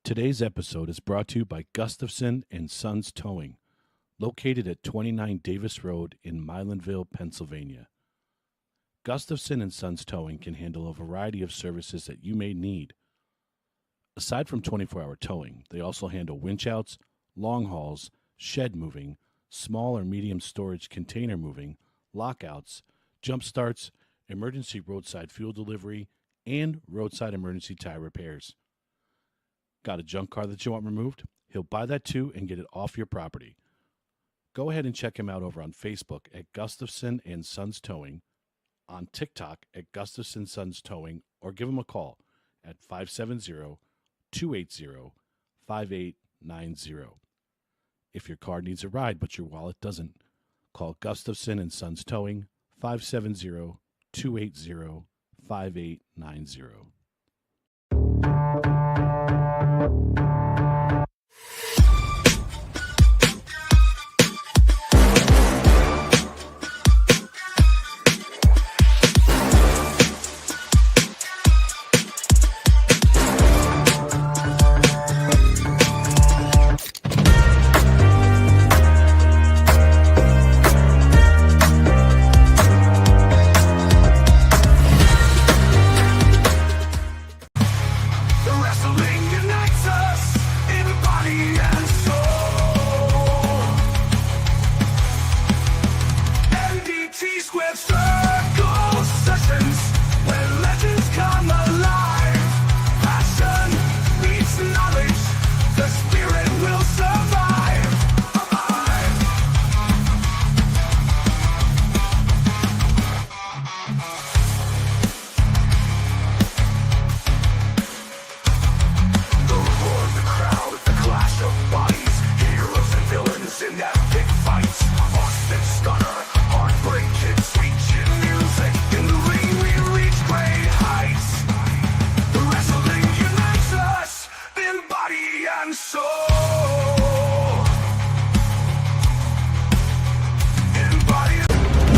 Today's episode is brought to you by Gustafson and Sons Towing, located at 29 Davis Road in Milanville, Pennsylvania. Gustafson and Sons Towing can handle a variety of services that you may need. Aside from 24-hour towing, they also handle winch outs, long hauls, shed moving, small or medium storage container moving, lockouts, jump starts, emergency roadside fuel delivery, and roadside emergency tire repairs. Got a junk car that you want removed? He'll buy that too and get it off your property. Go ahead and check him out over on Facebook at Gustafson and Sons Towing, on TikTok at Gustafson Sons Towing, or give him a call at 570-280-5890. If your car needs a ride but your wallet doesn't, call Gustafson and Sons Towing 570-280-5890.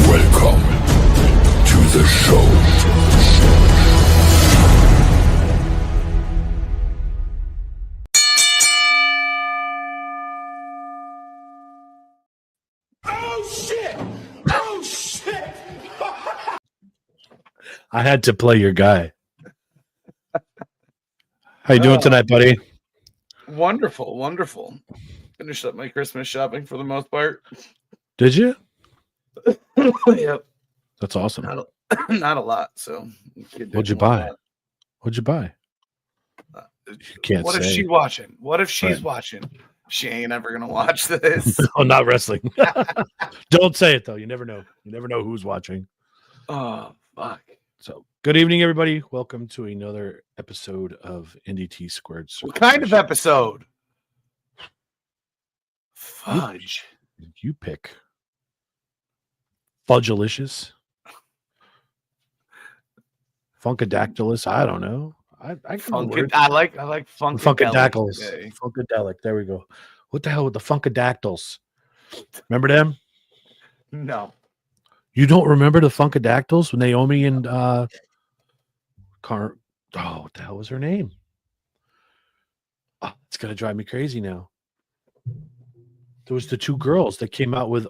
Welcome to the show. Oh shit! Oh shit! I had to play your guy. How you doing tonight, buddy? Wonderful, wonderful. Finished up my Christmas shopping for the most part. Did you? Yep. That's awesome. Not a lot. So, What'd you buy? What'd you buy? You can't what say. if she's watching? What if she's watching? She ain't ever gonna watch this. Oh, not wrestling. Don't say it though. You never know. You never know who's watching. Oh fuck. So, good evening, everybody. Welcome to another episode of NDT Squared. What kind of episode? Fudge. You pick. Fudgelicious. Funkadactylus. I don't know. I like Funkadactyls. Funkadelic. There we go. What the hell with the Funkadactyls? Remember them? No. You don't remember the Funkadactyls? Naomi and what the hell was her name? Oh, it's gonna drive me crazy now. There was the two girls that came out with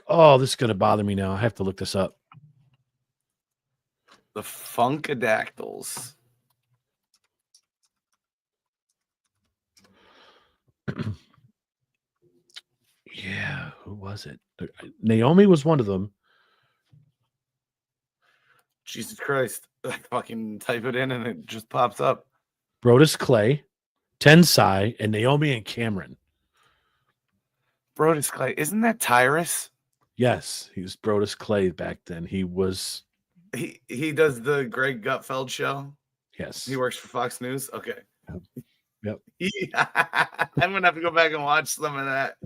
this is gonna bother me now. I have to look this up. The Funkadactyls. Yeah, who was it? Naomi was one of them. Jesus Christ. I fucking type it in and it just pops up. Brodus Clay, Tensai, and Naomi and Cameron. Brodus Clay. Isn't that Tyrus? Yes, he was Brodus Clay back then. He was. He does the Greg Gutfeld show. Yes. He works for Fox News. Okay. Yep. I'm gonna have to go back and watch some of that.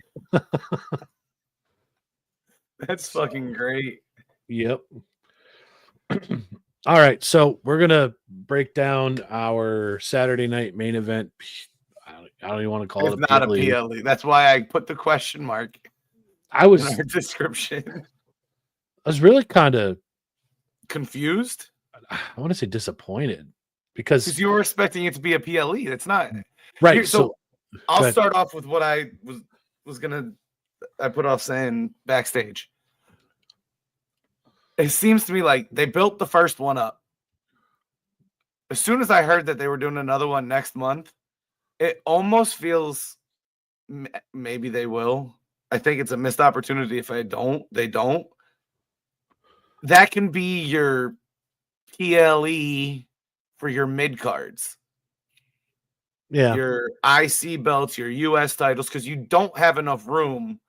That's fucking great. Yep. All right, so we're gonna break down our Saturday night main event. I don't even want to call it not a PLE. That's why I put the question mark. I was in our description. I was really kind of confused. I want to say disappointed. because you were expecting it to be a PLE. It's not. right. Here, so I'll ahead. start off with what I put off saying backstage. It seems to me like they built the first one up. As soon as I heard that they were doing another one next month, it almost feels maybe they will. I think it's a missed opportunity if they don't. That can be your PLE for your mid cards. Yeah. Your IC belts, your US titles, because you don't have enough room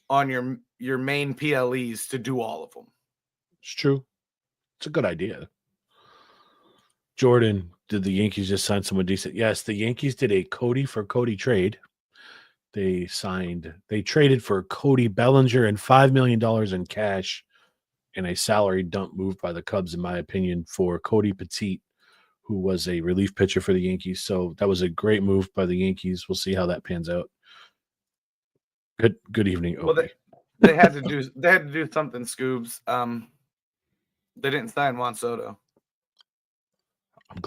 on your main PLEs to do all of them. It's true. It's a good idea. Jordan, did the Yankees just sign someone decent? Yes, the Yankees did a Cody for Cody trade. They traded for Cody Bellinger and $5 million in cash and a salary dump move by the Cubs, in my opinion, for Cody Petit, who was a relief pitcher for the Yankees. So that was a great move by the Yankees. We'll see how that pans out. Good evening, Opie. Well, they had to do something, Scoobs. They didn't sign Juan Soto. I'm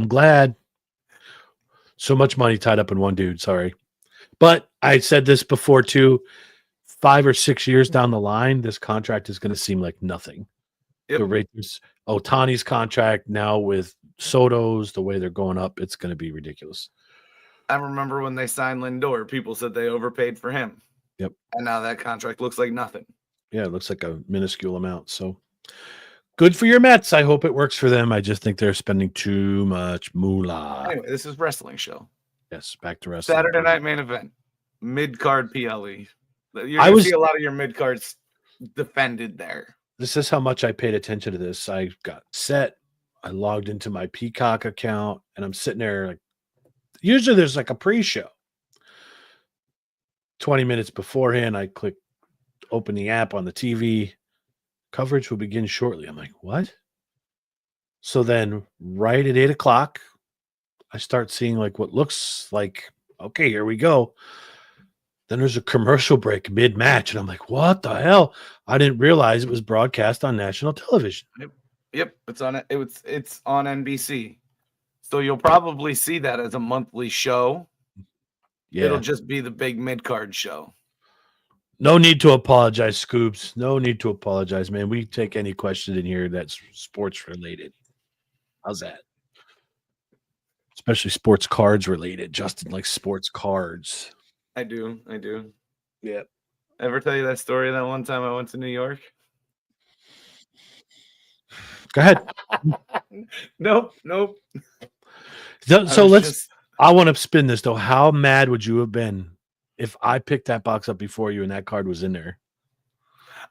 glad. So much money tied up in one dude. Sorry. But I said this before too. 5 or 6 years down the line, this contract is going to seem like nothing. Yep. The rates, Ohtani's contract now with Soto's, the way they're going up, it's going to be ridiculous. I remember when they signed Lindor, people said they overpaid for him. Yep. And now that contract looks like nothing. Yeah, it looks like a minuscule amount. So good for your Mets. I hope it works for them. I just think they're spending too much moolah. Anyway, this is wrestling show. Yes, back to wrestling. Saturday night main event, mid-card PLE. You're going to see a lot of your mid-cards defended there. This is how much I paid attention to this. I got set. I logged into my Peacock account, and I'm sitting there. Like, usually there's like a pre-show. 20 minutes beforehand, I click open the app on the TV. Coverage will begin shortly. I'm like, what? So then right at 8 o'clock, I start seeing like what looks like, okay, here we go. Then there's a commercial break mid-match, and I'm like, what the hell? I didn't realize it was broadcast on national television. Yep, it's on it's on NBC. So you'll probably see that as a monthly show. Yeah. It'll just be the big mid-card show. No need to apologize, Scoops. No need to apologize, man. We take any question in here that's sports related. How's that? Especially sports cards related. Justin likes sports cards. I do. Yeah. Ever tell you that story that one time I went to New York? Go ahead. Nope. So I want to spin this though. How mad would you have been if I picked that box up before you and that card was in there?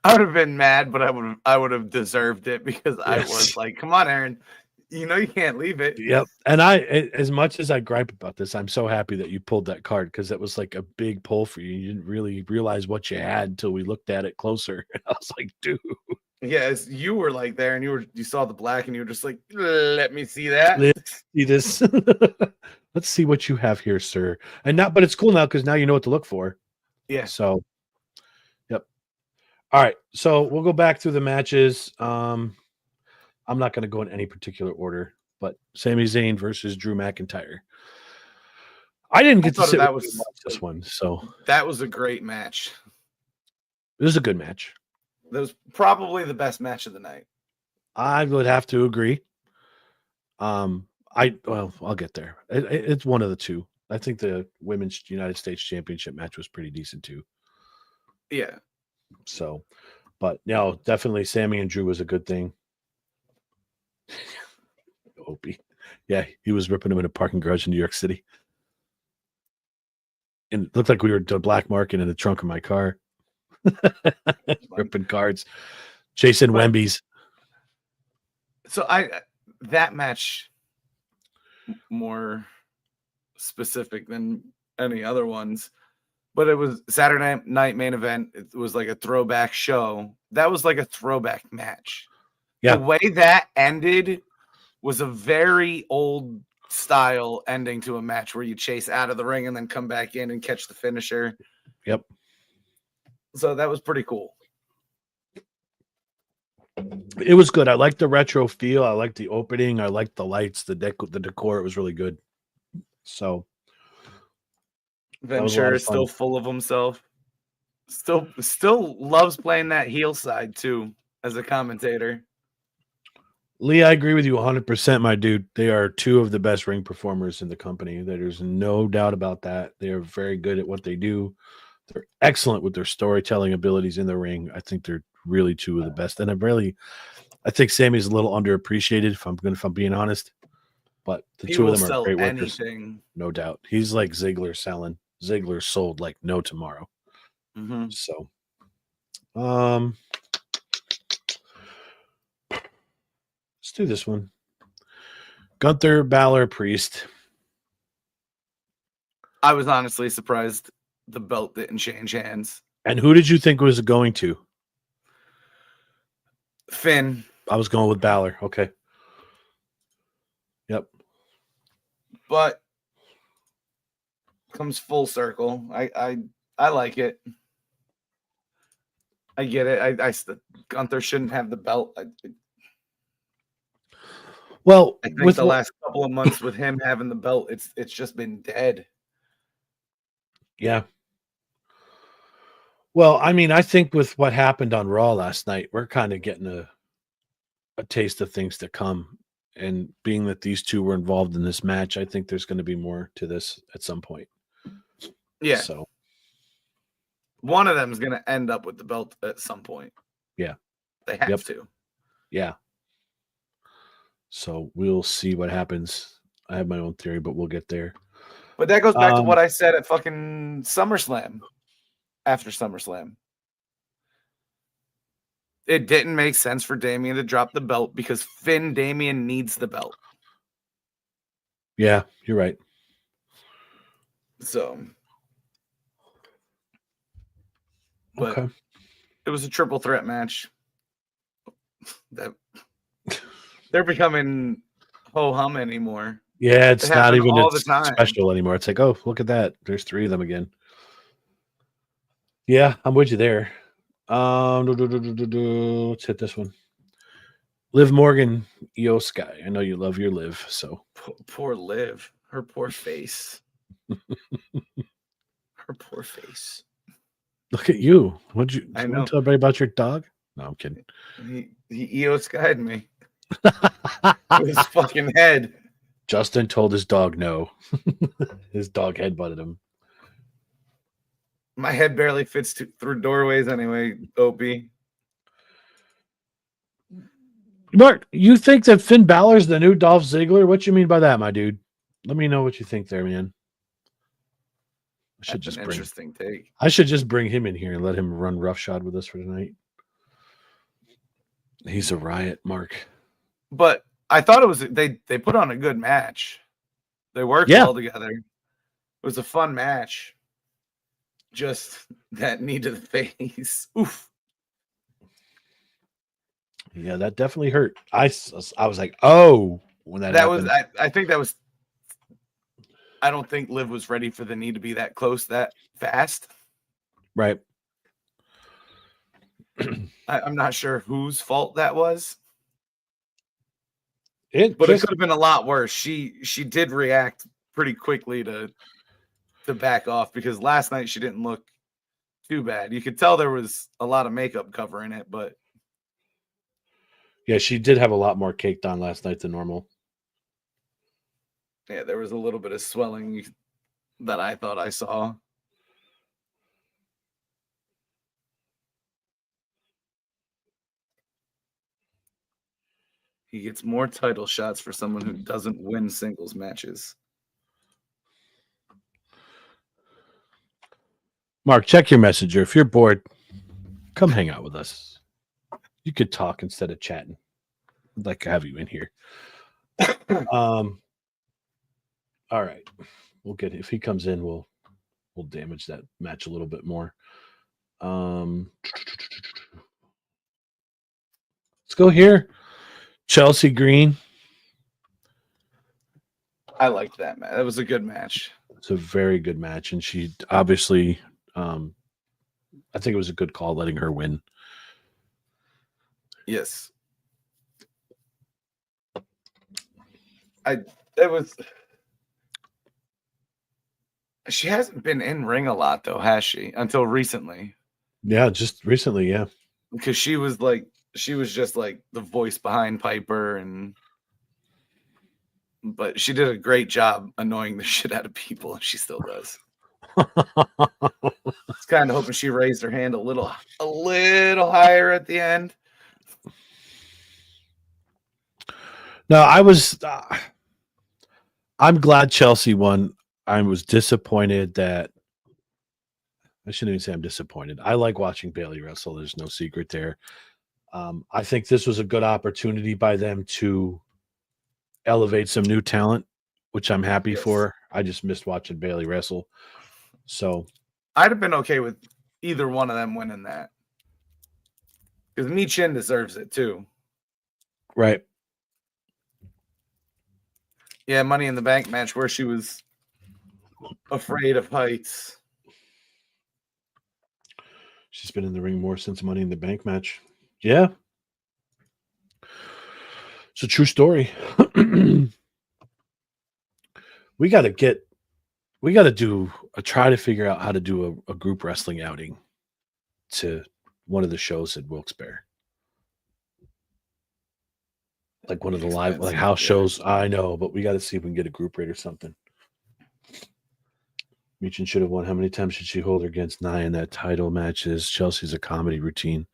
I would have been mad, but I would have deserved it because yes. I was like, come on, Aaron. You know you can't leave it. Yep. And as much as I gripe about this, I'm so happy that you pulled that card because that was like a big pull for you. You didn't really realize what you had until we looked at it closer. I was like, dude. Yes, you were like there and you saw the black and you were just like, let me see that. Let's see this. Let's see what you have here, sir. But it's cool now because now you know what to look for. Yeah. So, yep. All right. So we'll go back through the matches. I'm not going to go in any particular order, but Sami Zayn versus Drew McIntyre. I didn't get to sit with this one, so that was a great match. It was a good match. That was probably the best match of the night. I would have to agree. I'll get there. It's one of the two. I think the Women's United States Championship match was pretty decent too. Yeah. So, but no, definitely Sami and Drew was a good thing. Opie. Yeah, he was ripping him in a parking garage in New York City. And it looked like we were the black market in the trunk of my car. Ripping cards. Chasing Wembies. So that match more specific than any other ones, but it was Saturday night main event. It was like a throwback show. That was like a throwback match. Yeah. The way that ended was a very old style ending to a match where you chase out of the ring and then come back in and catch the finisher. Yep. So that was pretty cool. It was good. I liked the retro feel. I liked the opening. I liked the lights, the decor. It was really good. So that was a lot Ventura of is still fun. full of himself. Still loves playing that heel side too as a commentator. Lee, I agree with you 100%, my dude. They are two of the best ring performers in the company. There's no doubt about that. They are very good at what they do. They're excellent with their storytelling abilities in the ring. I think they're really two of the best. And I think Sammy's a little underappreciated if I'm being honest. But the He two of will them are sell great workers, anything. no doubt. He's like Ziggler selling. Ziggler sold like no tomorrow. Mm-hmm. So, let's do this one. Gunther, Balor, Priest. I was honestly surprised the belt didn't change hands. And who did you think was going to? Finn. I was going with Balor. Okay. Yep. But comes full circle. I like it. I get it. Gunther shouldn't have the belt. Well, I think the last couple of months with him having the belt, it's just been dead. Yeah. Well, I mean, I think with what happened on Raw last night, we're kind of getting a taste of things to come. And being that these two were involved in this match, I think there's going to be more to this at some point. Yeah. So one of them is going to end up with the belt at some point. Yeah. They have to. Yeah. So we'll see what happens. I have my own theory, but we'll get there. But that goes back to what I said at fucking SummerSlam. After SummerSlam. It didn't make sense for Damian to drop the belt because Damian needs the belt. Yeah, you're right. So. But okay. It was a triple threat match. That they're becoming ho-hum anymore. Yeah, it's not even all the time. special anymore. It's like, oh, look at that. There's three of them again. Yeah, I'm with you there. Let's hit this one. Liv Morgan, Io Sky. I know you love your Liv, so poor Liv. Her poor face. Her poor face. Look at you. What'd you I know. Tell everybody about your dog? No, I'm kidding. He Io Sky'd me. With his fucking head. Justin told his dog no. His dog headbutted him. My head barely fits through doorways anyway, Opie. Mark, you think that Finn Balor's the new Dolph Ziggler? What you mean by that, my dude? Let me know what you think there, man. Interesting take. I should just bring him in here and let him run roughshod with us for tonight. He's a riot, Mark. But I thought it was they put on a good match. They worked well together. It was a fun match. Just that knee to the face. Oof. Yeah, that definitely hurt. I was like, oh, when that happened. I think that was. I don't think Liv was ready for the knee to be that close that fast. Right. I'm not sure whose fault that was. It could have been a lot worse. She did react pretty quickly to back off because last night she didn't look too bad. You could tell there was a lot of makeup covering it, but yeah, she did have a lot more caked on last night than normal. Yeah, there was a little bit of swelling that I thought I saw. He gets more title shots for someone who doesn't win singles matches. Mark, check your messenger. If you're bored, come hang out with us. You could talk instead of chatting. I'd like to have you in here. All right. We'll get if he comes in, we'll damage that match a little bit more. Let's go here. Chelsea Green. I liked that match. That was a good match. It's a very good match, and she obviously I think it was a good call letting her win. Yes. She hasn't been in ring a lot though, has she? Until recently. Yeah, just recently, yeah. Because she was just like the voice behind Piper, but she did a great job annoying the shit out of people, and she still does. It's kind of hoping she raised her hand a little higher at the end. No, I'm glad Chelsea won. I was disappointed that I shouldn't even say I'm disappointed. I like watching Bailey wrestle. There's no secret there. I think this was a good opportunity by them to elevate some new talent, which I'm happy for. I just missed watching Bailey wrestle. So I'd have been okay with either one of them winning that. Because Mi Chin deserves it too. Right. Yeah, Money in the Bank match where she was afraid of heights. She's been in the ring more since Money in the Bank match. Yeah. It's a true story. We got to try to figure out how to do a group wrestling outing to one of the shows at Wilkes-Barre. Like one of the live house shows. I know, but we got to see if we can get a group rate or something. Meechin should have won. How many times should she hold her against Nia in that title matches? Chelsea's a comedy routine.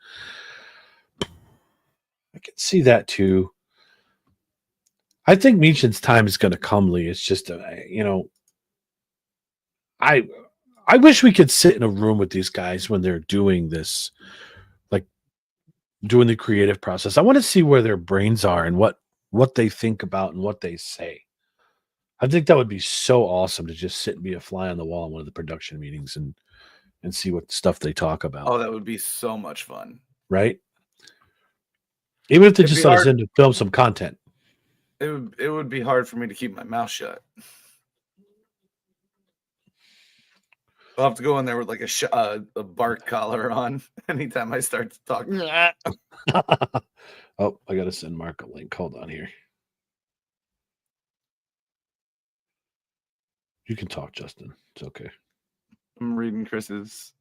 I can see that too. I think Meechin's time is going to come, Lee. It's just, I wish we could sit in a room with these guys when they're doing this, like doing the creative process. I want to see where their brains are and what they think about and what they say. I think that would be so awesome to just sit and be a fly on the wall in one of the production meetings and see what stuff they talk about. Oh, that would be so much fun. Right? Even if they just let us in to film some content. It would be hard for me to keep my mouth shut. I'll have to go in there with like a bark collar on anytime I start to talk. Oh, I got to send Mark a link. Hold on here. You can talk, Justin. It's okay. I'm reading Chris's.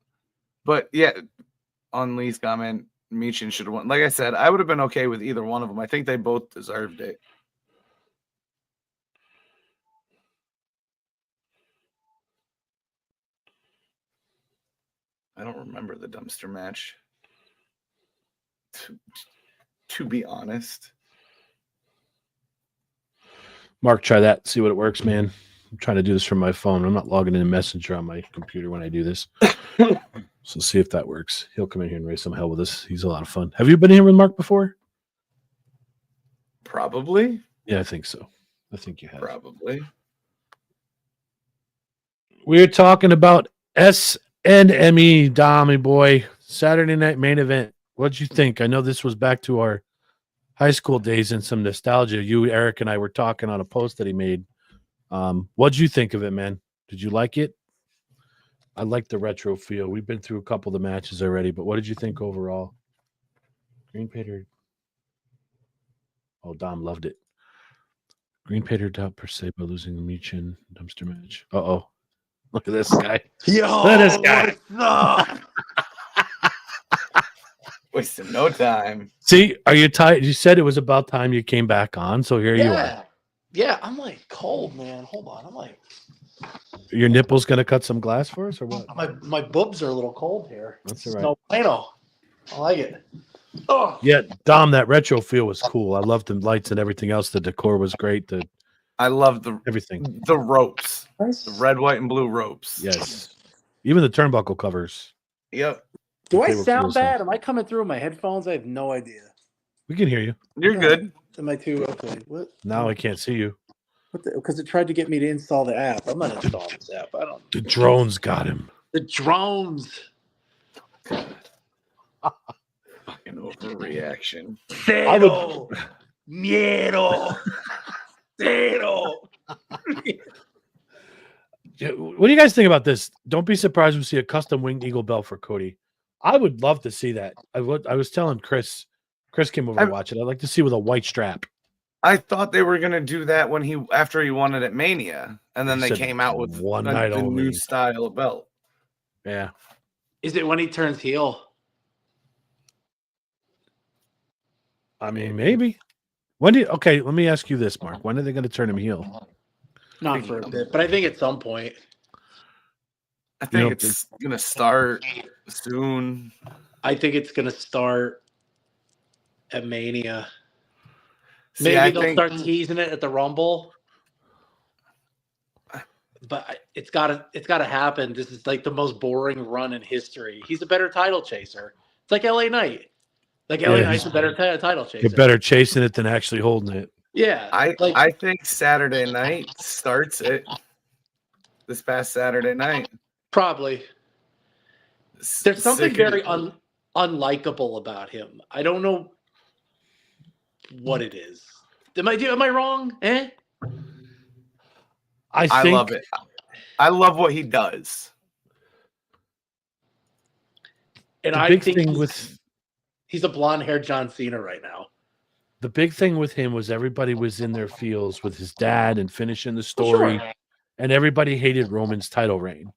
But yeah, on Lee's comment, Meechin should have won. Like I said, I would have been okay with either one of them. I think they both deserved it. I don't remember the dumpster match. To be honest. Mark, try that. See what it works, man. I'm trying to do this from my phone. I'm not logging in Messenger on my computer when I do this. So see if that works. He'll come in here and raise some hell with us. He's a lot of fun. Have you been here with Mark before? Probably. Yeah, I think so. I think you have. Probably. We're talking about SNME, Dommy boy. Saturday night main event. What'd you think? I know this was back to our high school days and some nostalgia. You, Eric, and I were talking on a post that he made. What'd you think of it, man? Did you like it? I like the retro feel. We've been through a couple of the matches already, but what did you think overall? Green Pater. Oh, Dom loved it. Green Pater doubt per se by losing the Meechin dumpster match. Uh-oh. Look at this guy. Yo, look at this guy. What's up? Wasting no time. See, are you tired? You said it was about time you came back on, so here you are. Yeah, I'm like cold, man. Hold on. I'm like, your nipples gonna cut some glass for us or what? My boobs are a little cold here. That's all right. No Plano. I like it. Oh yeah, Dom, that retro feel was cool. I loved the lights and everything else. The decor was great. I loved everything. The ropes. nice. The red, white, and blue ropes. Yes. Even the turnbuckle covers. Yep. Do I sound bad? Am I coming through with my headphones? I have no idea. We can hear you. You're good. Am I too okay? What? Now I can't see you. Because it tried to get me to install the app. I'm not installing this app. I don't. The drones got him. The drones. Fucking overreaction. Cero. Miedo. Cero. What do you guys think about this? Don't be surprised if we see a custom winged eagle belt for Cody. I would love to see that. I was telling Chris Chris came over to watch it. I'd like to see with a white strap. I thought they were gonna do that after he won it at Mania, and then He they said came out with one night the only. new style of belt. Yeah. Is it when he turns heel? I mean, maybe. Okay, let me ask you this, Mark. When are they going to turn him heel? Not for a bit, but I think at some point. I think it's gonna start soon. I think it's gonna start at Mania. See, Maybe I they'll think start teasing it at the Rumble. But it's gotta happen. This is like the most boring run in history. He's a better title chaser. It's like LA Knight. Like LA Knight's a better title chaser. You're better chasing it than actually holding it. Yeah. I think Saturday night starts it. This past Saturday night. Probably. There's something very unlikable about him. I don't know what it is. Am I wrong? I love it. I love what he does. And I think he's a blonde-haired John Cena right now. The big thing with him was everybody was in their feels with his dad and finishing the story, and everybody hated Roman's title reign.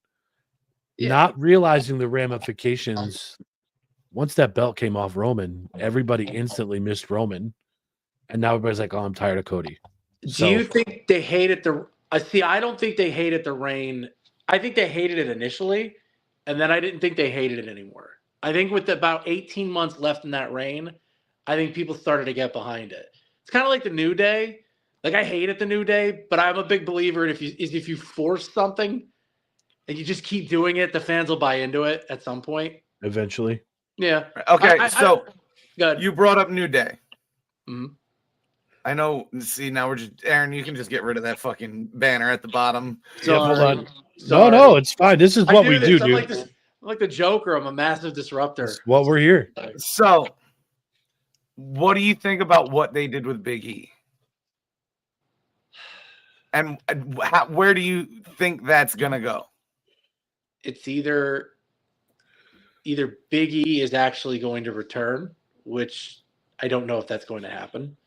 Yeah. Not realizing the ramifications. Once that belt came off Roman, everybody instantly missed Roman, and now everybody's like, "Oh, I'm tired of Cody." Do you think they hated the? I don't think they hated the reign. I think they hated it initially, and then I didn't think they hated it anymore. I think with about 18 months left in that reign, I think people started to get behind it. It's kind of like the New Day. Like, I hated the New Day, but I'm a big believer in if you force something and you just keep doing it, the fans will buy into it at some point. Eventually. Yeah. Okay, so good. You brought up New Day. Mm-hmm. I know. See, now we're just Aaron. You can just get rid of that fucking banner at the bottom. Hold on. No, it's fine. This is what we do, dude. I'm like the Joker. I'm a massive disruptor. That's what we're here. So, what do you think about what they did with Big E? And where do you think that's gonna go? It's either Big E is actually going to return, which I don't know if that's going to happen.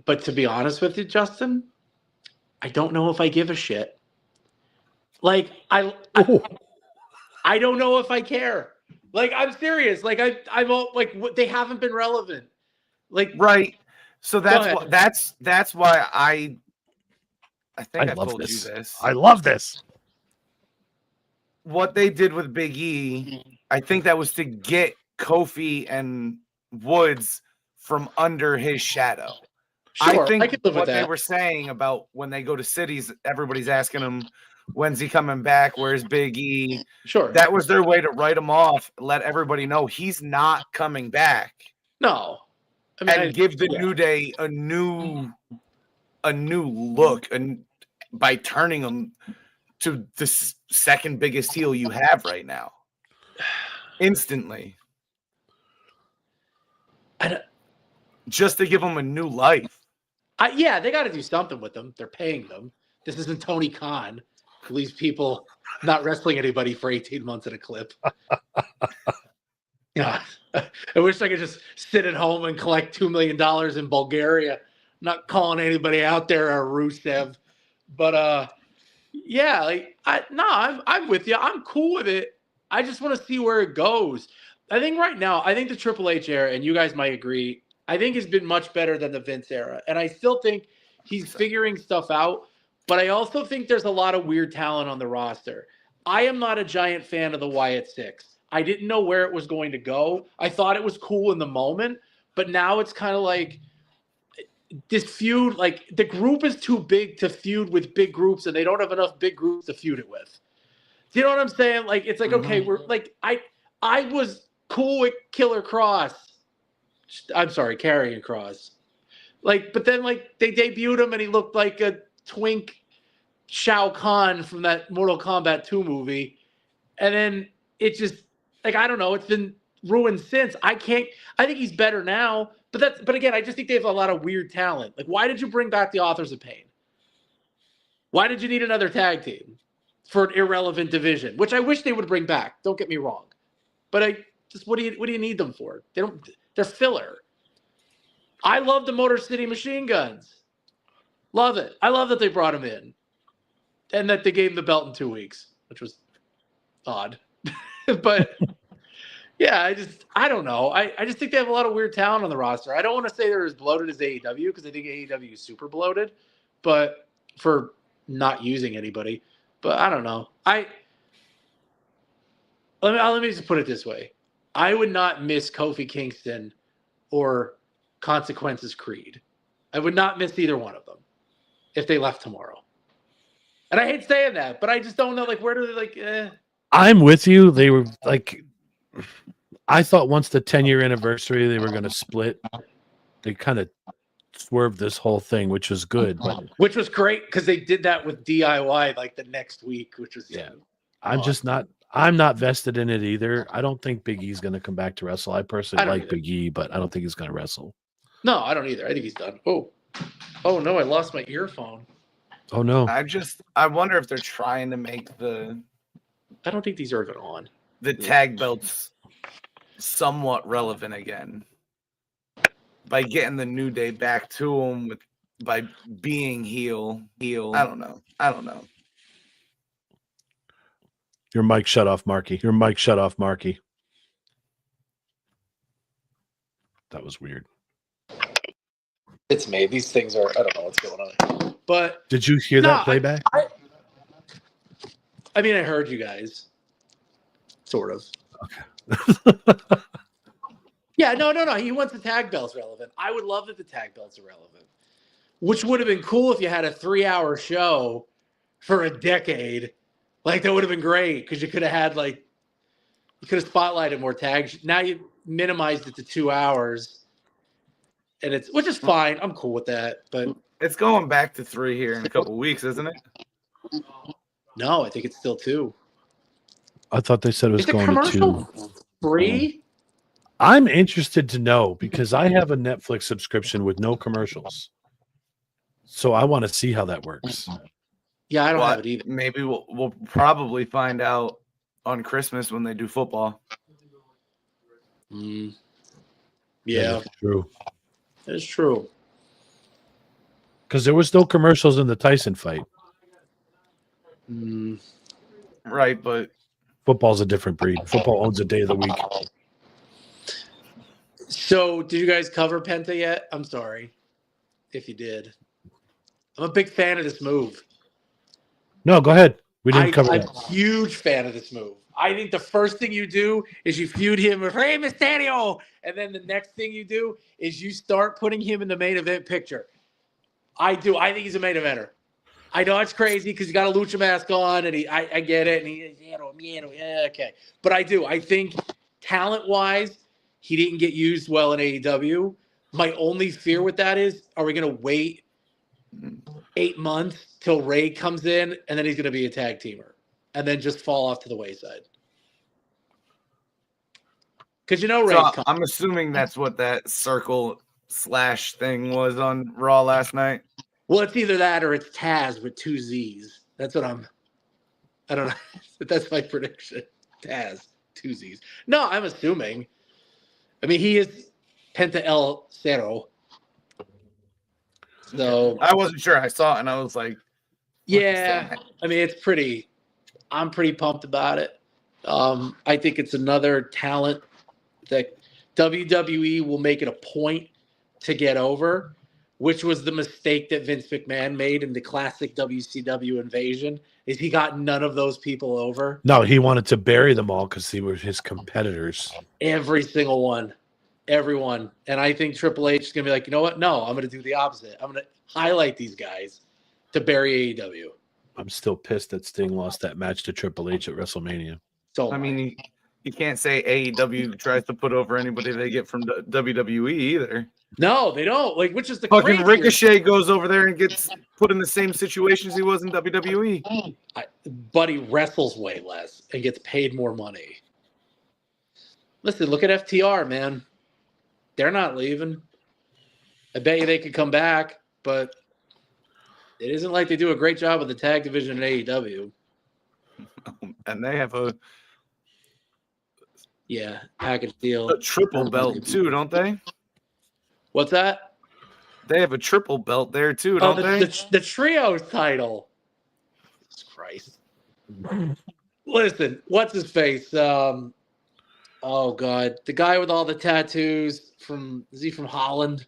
But to be honest with you, Justin, I don't know if I give a shit. Like, I don't know if I care. Like, I'm serious. Like, I'm all, like, they haven't been relevant. Like, right. So that's why I think I told you this. I love this. What they did with Big E, I think that was to get Kofi and Woods from under his shadow. Sure, I think what they were saying about when they go to cities, everybody's asking them, when's he coming back? Where's Big E? Sure. That was their way to write him off, let everybody know he's not coming back. No. I mean, and give the New Day a new look, and by turning them to the second biggest heel you have right now. Instantly. Just to give them a new life. Yeah, they got to do something with them. They're paying them. This isn't Tony Khan, who leaves people not wrestling anybody for 18 months at a clip. Yeah, I wish I could just sit at home and collect $2 million in Bulgaria. I'm not calling anybody out there or Rusev, but yeah, like I'm with you. I'm cool with it. I just want to see where it goes. I think right now, I think the Triple H era, and you guys might agree, I think has been much better than the Vince era. And I still think he's figuring stuff out, but I also think there's a lot of weird talent on the roster. I am not a giant fan of the Wyatt Six. I didn't know where it was going to go. I thought it was cool in the moment, but now it's kind of like this feud, like the group is too big to feud with big groups, and they don't have enough big groups to feud it with. Do you know what I'm saying? Like, it's like, okay, we're like, I was cool with Killer Cross. I'm sorry, Karrion Kross. Like, but then like they debuted him and he looked like a twink Shao Kahn from that Mortal Kombat 2 movie. And then it just, like, I don't know, it's been ruined since. I think he's better now, but again, I just think they have a lot of weird talent. Like, why did you bring back the Authors of Pain? Why did you need another tag team for an irrelevant division, which I wish they would bring back. Don't get me wrong. But what do you need them for? They're filler. I love the Motor City Machine Guns. Love it. I love that they brought him in. And that they gave him the belt in 2 weeks, which was odd. But yeah, I don't know. I just think they have a lot of weird talent on the roster. I don't want to say they're as bloated as AEW because I think AEW is super bloated, but for not using anybody. But I don't know. Let me just put it this way. I would not miss Kofi Kingston or Consequences Creed. I would not miss either one of them if they left tomorrow. And I hate saying that, but I just don't know, like, where do they, I'm with you. They were like, I thought once the 10-year anniversary, they were going to split. They kind of swerved this whole thing, which was good. But which was great because they did that with DIY like the next week, which was I'm not vested in it either. I don't think Big E's going to come back to wrestle. I personally like Big E, but I don't think he's going to wrestle. No, I don't either. I think he's done. Oh no, I lost my earphone. Oh no. I wonder if they're trying to make I don't think these are even on. The tag belts somewhat relevant again by getting the New Day back to them by being heel. I don't know. Your mic shut off, Marky. That was weird. It's me. These things are, I don't know what's going on. But did you hear that playback? I mean, I heard you guys. Sort of. Okay. Yeah, no. He wants the tag belts relevant. I would love that the tag belts are relevant. Which would have been cool if you had a 3-hour show for a decade. Like, that would have been great because you could have had, like, you could have spotlighted more tags. Now you minimized it to 2 hours. And which is fine. I'm cool with that. But it's going back to 3 here in a couple weeks, isn't it? No, I think it's still 2. I thought they said it was going to 2. Free? I'm interested to know because I have a Netflix subscription with no commercials. So I want to see how that works. Yeah, I don't have it either. Maybe we'll probably find out on Christmas when they do football. Yeah. That's true. It's true. Because there was no commercials in the Tyson fight. Right, but football's a different breed. Football owns a day of the week. So, did you guys cover Penta yet? I'm sorry if you did. I'm a big fan of this move. No, go ahead. We didn't cover I'm that. a huge fan of this move. I think the first thing you do is you feud him with Rey Mysterio, and then the next thing you do is you start putting him in the main event picture. I do. I think he's a main eventer. I know it's crazy because he's got a lucha mask on, and I get it, and yeah, okay. But I do. I think talent-wise, he didn't get used well in AEW. My only fear with that is, are we going to wait 8 months till Ray comes in, and then he's going to be a tag teamer, and then just fall off to the wayside? Because Ray's coming. I'm assuming that's what that circle / thing was on Raw last night. Well, it's either that or it's Taz with 2 Z's. That's what I don't know. That's my prediction. Taz, 2 Z's. No, I'm assuming. I mean, he is Penta El Cero. So I wasn't sure. I saw it and I was like, yeah. I mean, I'm pretty pumped about it. I think it's another talent that WWE will make it a point to get over, which was the mistake that Vince McMahon made in the classic WCW invasion, is he got none of those people over. No, he wanted to bury them all because they were his competitors. Every single one. Everyone. And I think Triple H is going to be like, you know what? No, I'm going to do the opposite. I'm going to highlight these guys to bury AEW. I'm still pissed that Sting lost that match to Triple H at WrestleMania. So I mean, you can't say AEW tries to put over anybody they get from WWE either. no, they don't. Like, which is the Fucking craziest. Ricochet goes over there and gets put in the same situation as he was in WWE. But he wrestles way less and gets paid more money. Listen, look at FTR, man. They're not leaving. I bet you they could come back, but it isn't like they do a great job with the tag division in AEW. And they have a Yeah, package deal. A triple belt too, don't they? What's that? They have a triple belt there too, Oh, don't they? the trios title. Jesus Christ. Listen, what's his face? Oh God, the guy with all the tattoos is he from Holland?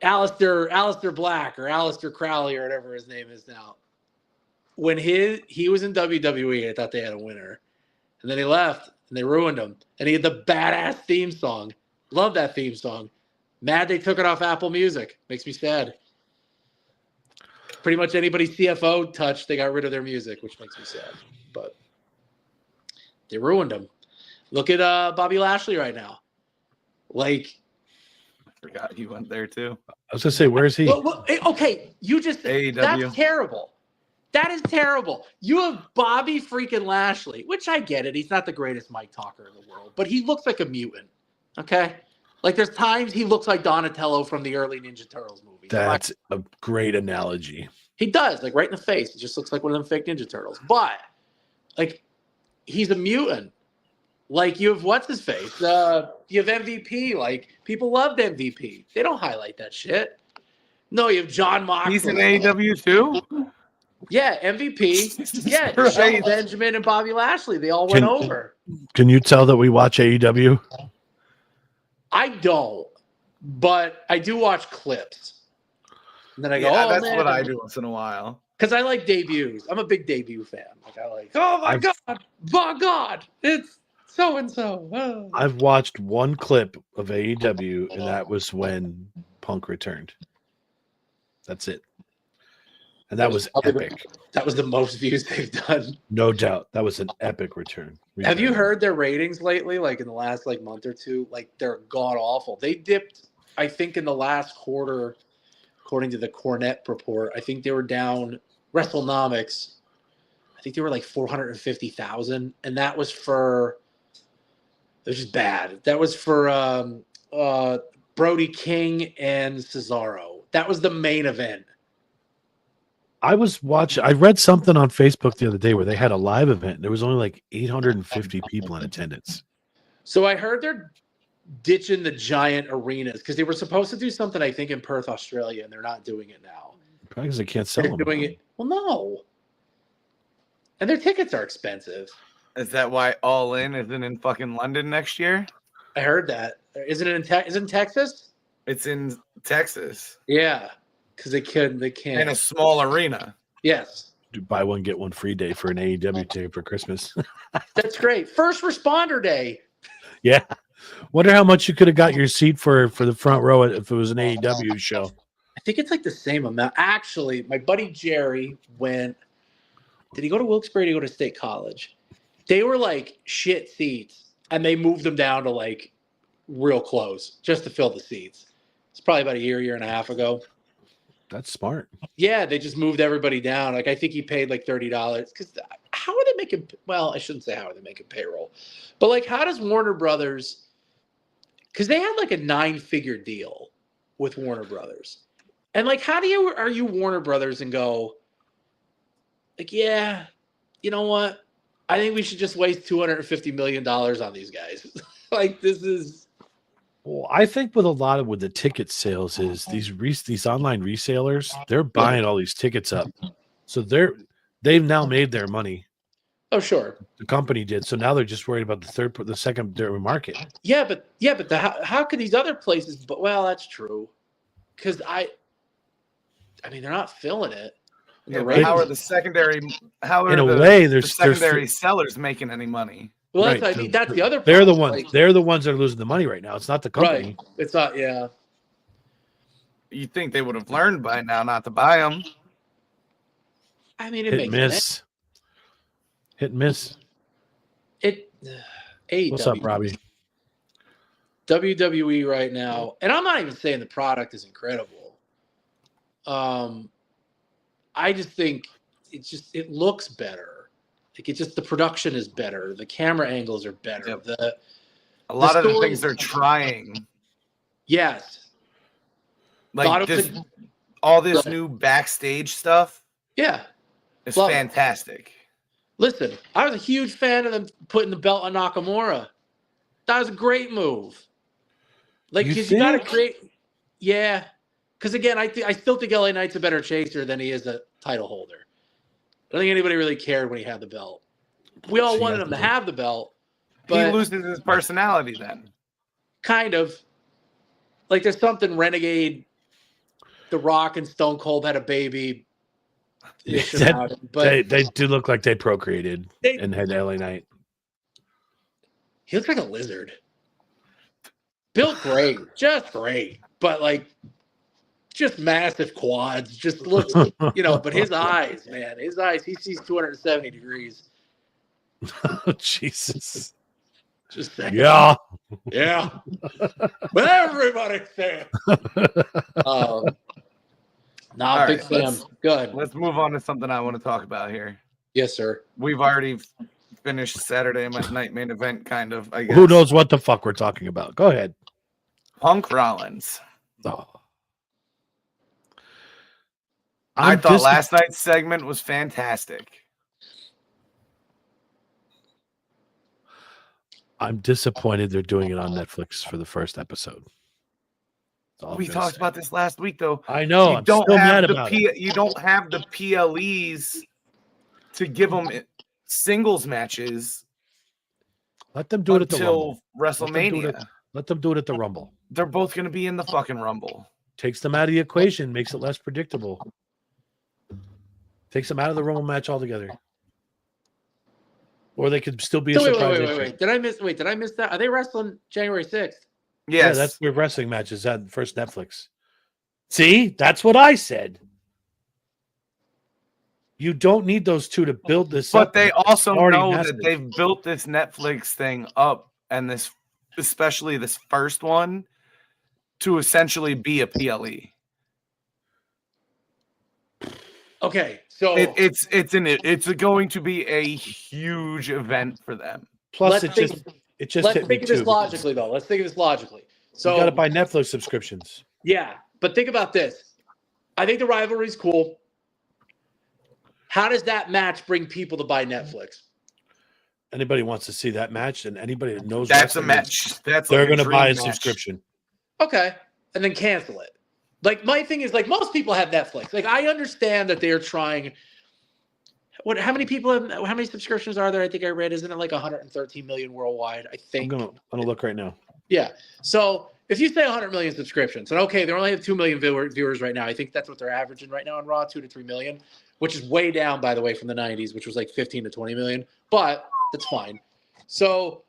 Alistair Black or Alistair Crowley or whatever his name is now. When he was in WWE, I thought they had a winner. And then he left and they ruined him. And he had the badass theme song. Love that theme song. Mad they took it off Apple Music. Makes me sad. Pretty much anybody CFO touched, they got rid of their music, which makes me sad. But they ruined him. Look at Bobby Lashley right now. Like, I forgot he went there too. I was gonna say, where's he? okay, you just AEW. That's terrible. That is terrible. You have Bobby freaking Lashley, which I get it. He's not the greatest mic talker in the world, but he looks like a mutant. Okay? Like there's times he looks like Donatello from the early Ninja Turtles movies. That's a great analogy. He does, like right in the face. He just looks like one of them fake Ninja Turtles. But like he's a mutant. Like you have what's his face? You have MVP. Like people loved MVP. They don't highlight that shit. No, you have John Moxley. He's in AEW too? Yeah, MVP. Yeah, Right. Shelton Benjamin and Bobby Lashley. They all went over. Can you tell that we watch AEW? I don't, but I do watch clips. And then I go, that's man. what I do once in a while. Because I like debuts. I'm a big debut fan. Like I like, oh my God, it's so and so. I've watched one clip of AEW, and that was when Punk returned. That's it. And that was epic. That was the most views they've done. No doubt. That was an epic return. Have you heard their ratings lately? Like in the last month or two? Like they're god awful. They dipped, I think, in the last quarter, according to the Cornette report. I think they were down WrestleNomics. I think they were like 450,000, and that was for. It was just bad. That was for Brody King and Cesaro. That was the main event. I read something on Facebook the other day where they had a live event. There was only like 850 people in attendance. So I heard they're ditching the giant arenas because they were supposed to do something, I think, in Perth, Australia, and they're not doing it now. Probably because they can't sell They're them. doing it. Well, no. And their tickets are expensive. Is that why All In isn't in fucking London next year? I heard that. Isn't it is it in Texas? It's in Texas. Yeah. Because they can't. In a small arena. Yes. Do buy one, get one free day for an AEW ticket for Christmas. That's great. First Responder Day. Yeah. Wonder how much you could have got your seat for the front row if it was an AEW show. I think it's like the same amount. Actually, my buddy Jerry went. Did he go to Wilkes-Barre? Did he go to State College? They were like shit seats, and they moved them down to like real close just to fill the seats. It's probably about a year and a half ago. That's smart. Yeah, they just moved everybody down. Like I think he paid like $30. Because how are they making? Well, I shouldn't say how are they making payroll, but like how does Warner Brothers? Because they had like a 9-figure deal with Warner Brothers, and like how are you Warner Brothers and go? Like yeah, you know what? I think we should just waste $250 million on these guys. Like this is. Well, I think with the ticket sales is these online resellers, they're buying all these tickets up. So they've now made their money. Oh, sure. The company did. So now they're just worried about the secondary market. Yeah, but how could these other places, but well, that's true. Because I mean, they're not filling it. Yeah, but how are the secondary sellers making any money? Well, that's, right. I mean, that's the other. They're the ones. Like, they're the ones that are losing the money right now. It's not the company. Right. It's not. Yeah. You think they would have learned by now not to buy them? I mean, it makes sense. Hit and miss. What's up, Robbie? WWE right now, and I'm not even saying the product is incredible. I just think it looks better. Like the production is better. The camera angles are better. Yep. A lot of the things they're trying. Yes. Like all this new backstage stuff. Yeah. It's fantastic. Listen, I was a huge fan of them putting the belt on Nakamura. That was a great move. Like, You because you got to think? create. Yeah. Because, again, I still think LA Knight's a better chaser than he is a title holder. I don't think anybody really cared when he had the belt. We all wanted him to have the belt. But he loses his personality then. kind of. Like, there's something Renegade, The Rock, and Stone Cold had a baby. But they do look like they procreated and had LA Knight. He looks like a lizard. Built great, just great, but like just massive quads. Just looks, But his eyes, man, he sees 270 degrees. Oh, Jesus. Just saying. Yeah. Yeah. But everybody saying. Big Sam. Good. Let's move on to something I want to talk about here. Yes, sir. We've already finished Saturday night main event, kind of. I guess. Who knows what the fuck we're talking about? Go ahead. Punk Rollins. Oh. I thought last night's segment was fantastic. I'm disappointed they're doing it on Netflix for the first episode. We talked about this last week, though. I know. You don't have the PLEs to give them singles matches. Let them do it at the Rumble. WrestleMania. Let them do it at the Rumble. They're both going to be in the fucking Rumble. Takes them out of the equation, makes it less predictable. Takes them out of the Rumble match altogether. Or they could still be a surprise. Wait. Did I miss that? Are they wrestling January 6th? Yes. Yeah, that's their wrestling matches at first Netflix. See, that's what I said. You don't need those two to build this up. But they It's also know massive. that they've built this Netflix thing up, and this, especially this first one, to essentially be a PLE. Okay, so it's going to be a huge event for them. Plus, it just let's hit me think of this too. logically, though. Let's think of this logically. So You got to buy Netflix subscriptions. Yeah, but think about this. I think the rivalry is cool. How does that match bring people to buy Netflix? Anybody wants to see that match, and anybody that knows That's a wrestling, match. That's they're like going to buy a dream match. subscription. Okay, and then cancel it. Like, my thing is, like, most people have Netflix. Like, I understand that they're trying. How many people have? How many subscriptions are there? I think I read. Isn't it like 113 million worldwide? I think. I'm gonna look right now. Yeah. So if you say 100 million subscriptions, and okay, they only have 2 million viewers right now. I think that's what they're averaging right now on Raw, 2 to 3 million, which is way down, by the way, from the 90s, which was like 15 to 20 million. But that's fine. So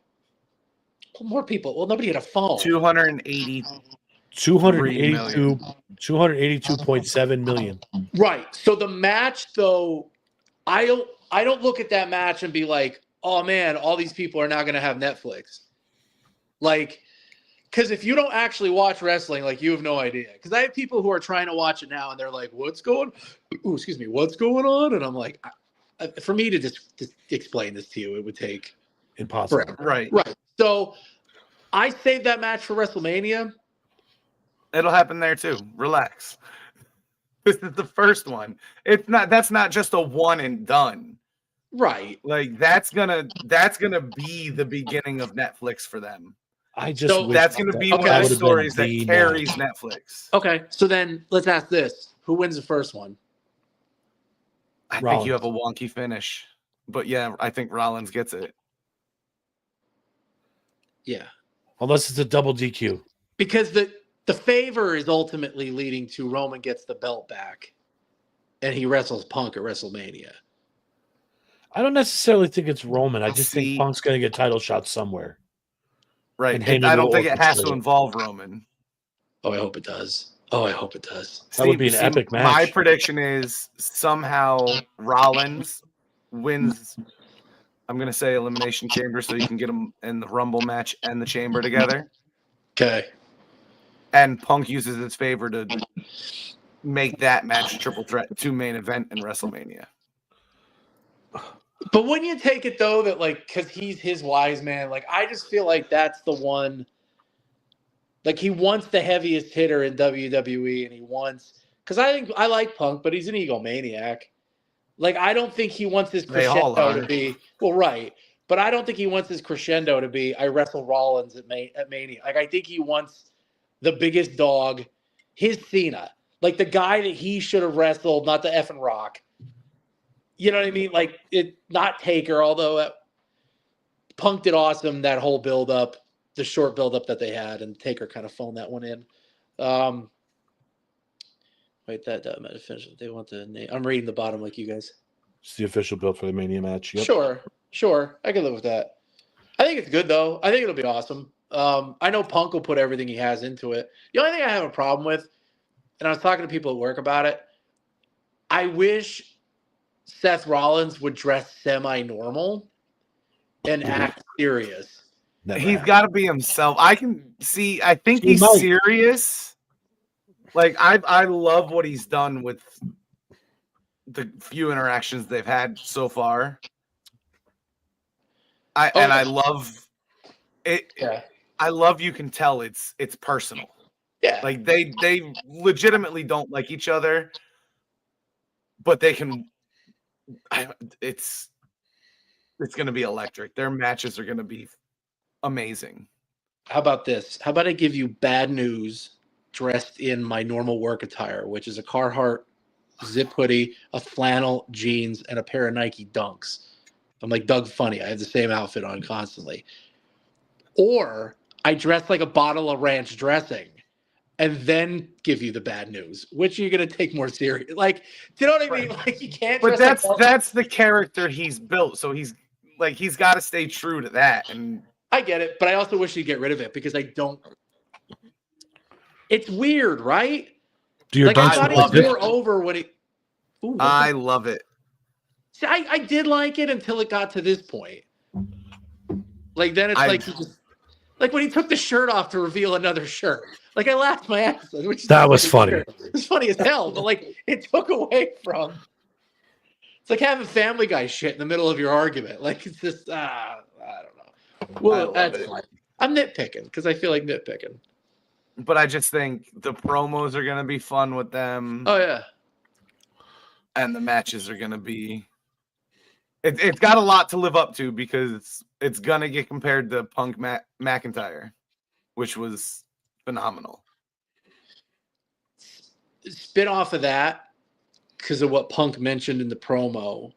more people. Well, nobody had a phone. 282.7 million. Right. So the match, though, I don't look at that match and be like, oh man, all these people are now going to have Netflix. Like, because if you don't actually watch wrestling, like, you have no idea. Because I have people who are trying to watch it now and they're like, what's going on? And I'm like, for me to just explain this to you, it would take Impossible. forever. Right. So I saved that match for WrestleMania. It'll happen there too. Relax. This is the first one. That's not just a one and done. Right. Like that's gonna be the beginning of Netflix for them. That's gonna be one of the stories that carries Netflix. Okay. So then let's ask this. Who wins the first one? I think you have a wonky finish. But yeah, I think Rollins gets it. Yeah. Unless it's a double DQ. Because the favor is ultimately leading to Roman gets the belt back and he wrestles Punk at WrestleMania. I don't necessarily think it's Roman. I just think Punk's going to get title shots somewhere. Right. I don't think it has to involve Roman. Oh, I hope it does. That would be an epic match. My prediction is somehow Rollins wins. I'm going to say Elimination Chamber so you can get them in the Rumble match and the Chamber together. Okay. And Punk uses his favor to make that match a triple threat to main event in WrestleMania. But wouldn't you take it, though, that, like, because he's his wise man, like, I just feel like that's the one, like, he wants the heaviest hitter in WWE, and he wants, because I think I like Punk, but he's an egomaniac. Like, I don't think he wants his They all crescendo are. to be right, but I don't think he wants his crescendo to be I wrestle Rollins at Mania. Like, I think he wants the biggest dog, his Cena, like the guy that he should have wrestled, not the effing Rock. You know what I mean? Like, not Taker, although Punk did awesome that whole build up, the short build up that they had, and Taker kind of phoned that one in. Wait, that might have finished. They want the name. I'm reading the bottom like you guys. It's the official build for the Mania match. Yep. Sure. I can live with that. I think it's good, though. I think it'll be awesome. I know Punk will put everything he has into it. The only thing I have a problem with, and I was talking to people at work about it, I wish Seth Rollins would dress semi-normal and act serious. He's got to be himself. I think he's serious. Like, I love what he's done with the few interactions they've had so far. I love it. Yeah. I love you can tell it's personal. Yeah. Like they legitimately don't like each other, but they can. It's going to be electric. Their matches are going to be amazing. How about this? How about I give you bad news dressed in my normal work attire, which is a Carhartt zip hoodie, a flannel, jeans, and a pair of Nike Dunks. I'm like Doug Funny. I have the same outfit on constantly. Or I dress like a bottle of ranch dressing and then give you the bad news. Which are you going to take more serious? Like, do you know what I mean? Like, you can't. But that's the character he's built. So he's got to stay true to that. And I get it, but I also wish he'd get rid of it because I don't. It's weird, right? I thought he was more over when he. Ooh, I love it. See, I did like it until it got to this point. Like, then it's like he just, like when he took the shirt off to reveal another shirt. Like, I laughed my ass off. That was funny. It was funny as hell, but like it took away from. It's like having Family Guy shit in the middle of your argument. Like, it's just I don't know. Well, that's fine. I'm nitpicking because I feel like nitpicking. But I just think the promos are going to be fun with them. Oh, yeah. And the matches are going to be... It's got a lot to live up to because it's going to get compared to Punk McIntyre, which was phenomenal. Spin off of that, because of what Punk mentioned in the promo.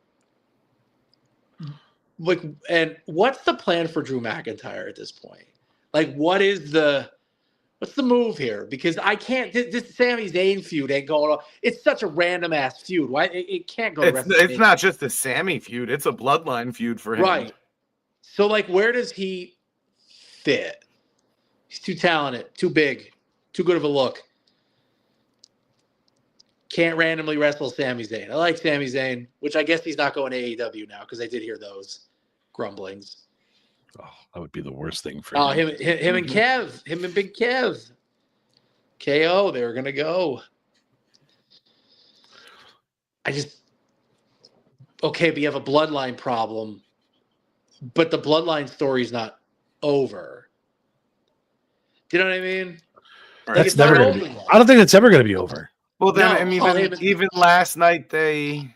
Like, and what's the plan for Drew McIntyre at this point? Like, what's the move here? Because I can't. This Sami Zayn feud ain't going on. It's such a random ass feud. Why it can't go? It's not just a Sami feud. It's a bloodline feud for him. Right. So, like, where does he fit? He's too talented, too big, too good of a look. Can't randomly wrestle Sami Zayn. I like Sami Zayn, which I guess he's not going to AEW now because I did hear those grumblings. Oh, that would be the worst thing for him and Kev, him and Big Kev. KO, they were going to go. Okay, but you have a bloodline problem, but the bloodline story's not over. Do you know what I mean? That's never going to be. I don't think it's ever going to be over. Well, then, even last night they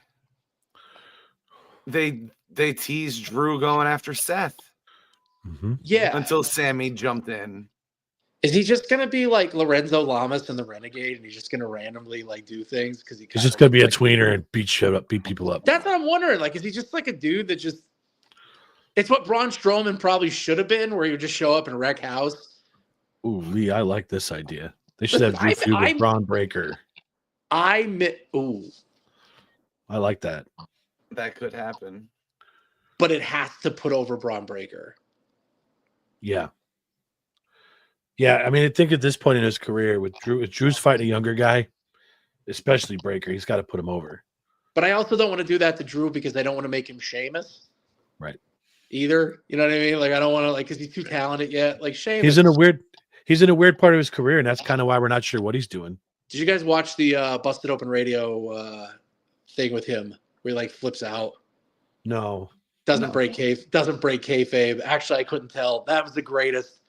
teased Drew going after Seth. Mm-hmm. Yeah. Until Sammy jumped in. Is he just gonna be like Lorenzo Lamas and the Renegade, and he's just gonna randomly like do things because he's just gonna be a tweener and beat people up? That's what I'm wondering. Like, is he just like a dude that just? It's what Braun Strowman probably should have been, where he would just show up and wreck house. Ooh, Lee, I like this idea. They should have Drew feud with Braun Breaker. I like that. That could happen. But it has to put over Braun Breaker. Yeah. Yeah, I mean, I think at this point in his career, with Drew's fighting a younger guy, especially Breaker, he's got to put him over. But I also don't want to do that to Drew because I don't want to make him Sheamus. Right. Either. You know what I mean? Like, I don't want to, like, because he's too talented yet. Like, Sheamus. He's in a weird part of his career, and that's kind of why we're not sure what he's doing. Did you guys watch the Busted Open Radio thing with him where he like flips out? No. Doesn't break kayfabe. Actually, I couldn't tell. That was the greatest.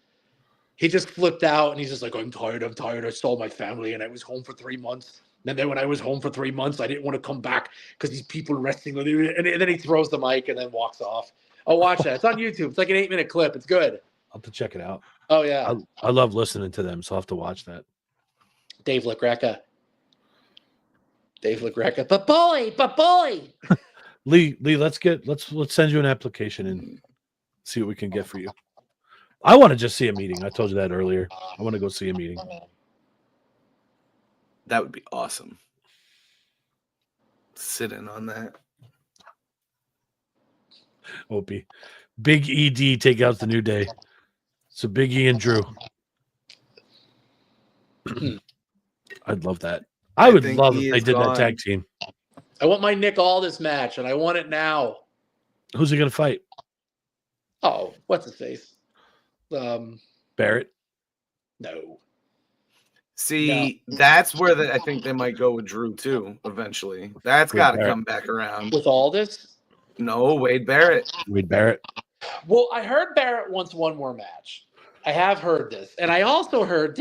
He just flipped out and he's just like, I'm tired. I stole my family and I was home for 3 months. And then when I was home for 3 months, I didn't want to come back because these people are wrestling with you. And then he throws the mic and then walks off. I'll watch that. It's on YouTube. It's like an 8-minute clip. It's good. I'll have to check it out. Oh, yeah. I love listening to them, so I'll have to watch that. Dave LaGreca. But boy. Lee, let's send you an application and see what we can get for you. I want to just see a meeting. I told you that earlier. I want to go see a meeting. That would be awesome. Sit in on that. Opie. Big ED take out the New Day. So Big E and Drew. I'd love that. I would love if they did that tag team. I want my Nick Aldis match, and I want it now. Who's he going to fight? Oh, what's his face? Barrett? No. See, that's where I think they might go with Drew too. Eventually, that's got to come back around. With Aldis? No, Wade Barrett. Wade Barrett. Well, I heard Barrett wants one more match. I have heard this, and I also heard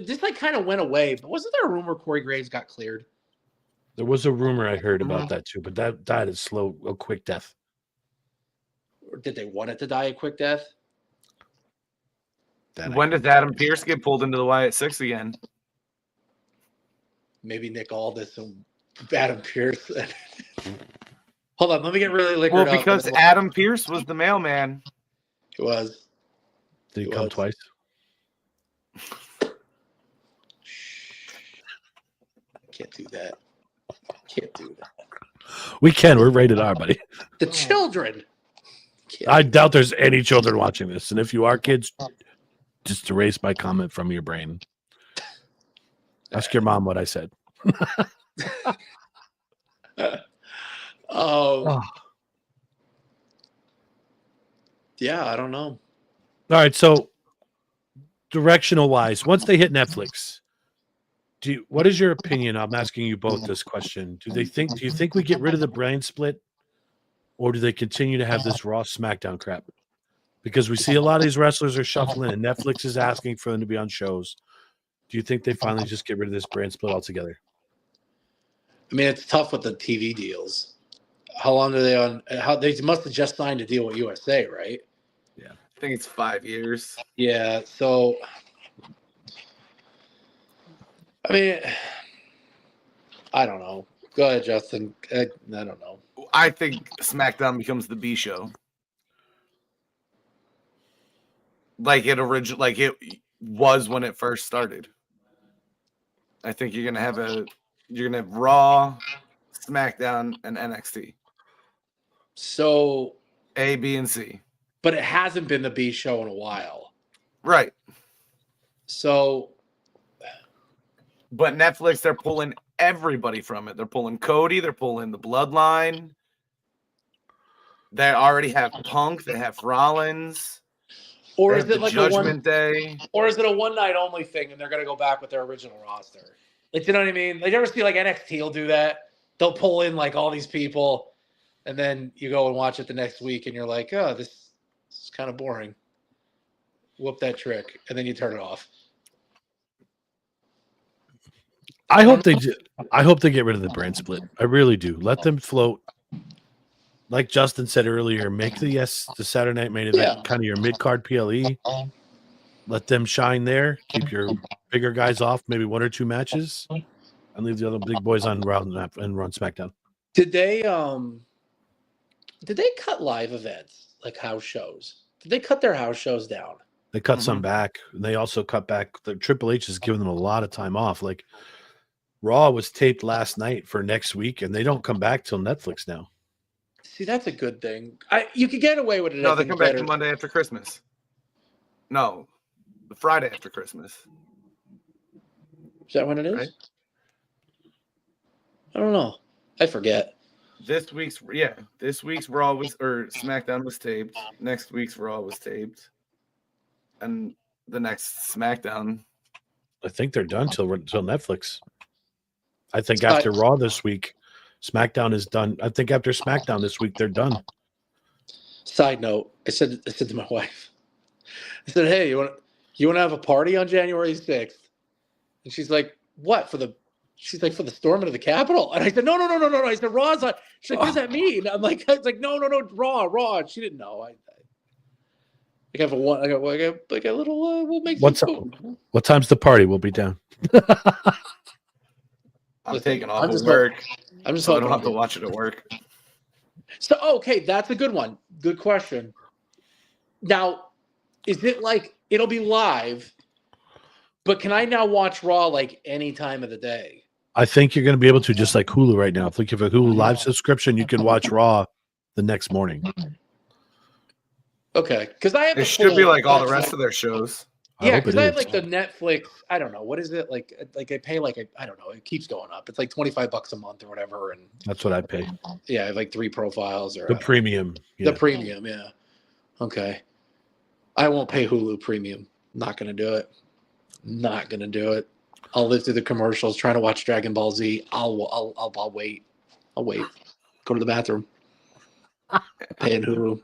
this like kind of went away. But wasn't there a rumor Corey Graves got cleared? There was a rumor I heard about that too, but that died a quick death. Or did they want it to die a quick death? When does Adam Pearce get pulled into the Wyatt Six again? Maybe Nick Aldis and Adam Pearce. Hold on, let me get really liquored up. Well, because Adam Pearce was the mailman. He was. Did he come twice? Can't do that. We can. We're rated R, buddy. The children. I doubt there's any children watching this. And if you are kids, just erase my comment from your brain. Ask your mom what I said. Yeah, I don't know. All right, so directional wise, once they hit Netflix, what is your opinion? I'm asking you both this question. Do you think we get rid of the brand split, or do they continue to have this Raw SmackDown crap? Because we see a lot of these wrestlers are shuffling, and Netflix is asking for them to be on shows. Do you think they finally just get rid of this brand split altogether? I mean, it's tough with the TV deals. How long are they on? They must have just signed a deal with USA, right? Yeah, I think it's 5 years. Yeah, so I mean, I don't know. Go ahead, Justin. I don't know. I think SmackDown becomes the B show, like it was when it first started. I think you're gonna have Raw, SmackDown, and NXT. So A, B, and C. But it hasn't been the B show in a while. Right. So but Netflix, they're pulling everybody from it. They're pulling Cody, they're pulling the Bloodline. They already have Punk, they have Rollins. Or is it like Judgment Day? Or is it a one night only thing and they're gonna go back with their original roster? Like, you know what I mean? Like, you ever see like NXT will do that? They'll pull in like all these people, and then you go and watch it the next week, and you're like, oh, this is kind of boring. Whoop that trick, and then you turn it off. I hope they get rid of the brand split. I really do. Let them float. Like Justin said earlier, make the Saturday Night Main Event kind of your mid-card PLE. Let them shine there. Keep your bigger guys off, maybe 1 or 2 matches, and leave the other big boys on Raw and run SmackDown. Did they cut live events like house shows? Did they cut their house shows down? They cut some back. And they also cut back. The Triple H has given them a lot of time off. Like Raw was taped last night for next week, and they don't come back till Netflix now. See, that's a good thing. You could get away with it. No, they come back the Monday after Christmas. No, the Friday after Christmas. Is that when it is? Right? I don't know. I forget. This week's Raw or SmackDown was taped. Next week's Raw was taped, and the next SmackDown. I think they're done till Netflix. I think after Raw this week, SmackDown is done. I think after SmackDown this week, they're done. Side note: I said to my wife, I said, "Hey, you want to have a party on January 6th?" And she's like, "What, for the She's like, for the storming of the Capitol. And I said, no. I said, Raw's on. She's like, what does that mean? I'm like, no, Raw. She didn't know. I have a little, we'll make some food. What time's the party? We'll be down. I'm taking off of work. I'm just so I don't have to watch it at work. So, okay, that's a good one. Good question. Now, is it like it'll be live, but can I now watch Raw like any time of the day? I think you're going to be able to, just like Hulu right now. If you have a Hulu Live subscription, you can watch Raw the next morning. Okay, because I have. It should be like all the rest of their shows. Yeah, because I have like the Netflix. I don't know what is it like. Like I pay I don't know. It keeps going up. It's like $25 a month or whatever, and that's what I pay. Yeah, I have like 3 profiles or the premium. Yeah. The premium, yeah. Okay, I won't pay Hulu premium. Not gonna do it. Not gonna do it. I'll live through the commercials trying to watch Dragon Ball Z. I'll wait. I'll wait. Go to the bathroom. Paying Hulu.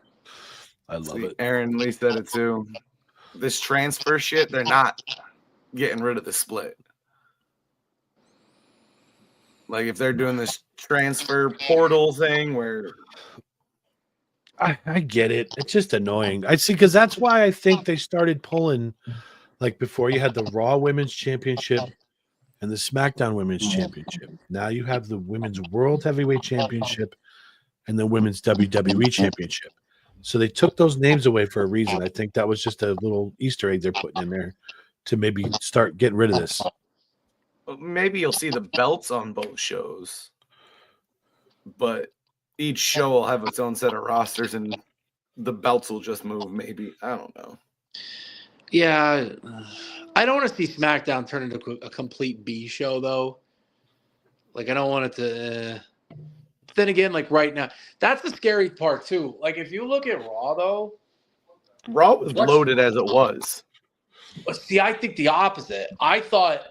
I love it. Aaron Lee said it too. This transfer shit, they're not getting rid of the split. Like if they're doing this transfer portal thing where I get it. It's just annoying. I see, because that's why I think they started pulling, like before you had the Raw Women's Championship and the SmackDown Women's Championship. Now you have the Women's World Heavyweight Championship and the Women's WWE Championship. So they took those names away for a reason. I think that was just a little Easter egg they're putting in there to maybe start getting rid of this. maybe you'll see the belts on both shows, but each show will have its own set of rosters and the belts will just move. Maybe. I don't know. Yeah. I don't want to see SmackDown turn into a complete B show, though. Like, I don't want it to. But then again, like right now, that's the scary part, too. Like, if you look at Raw, though. Raw was loaded as it was. See, I think the opposite. I thought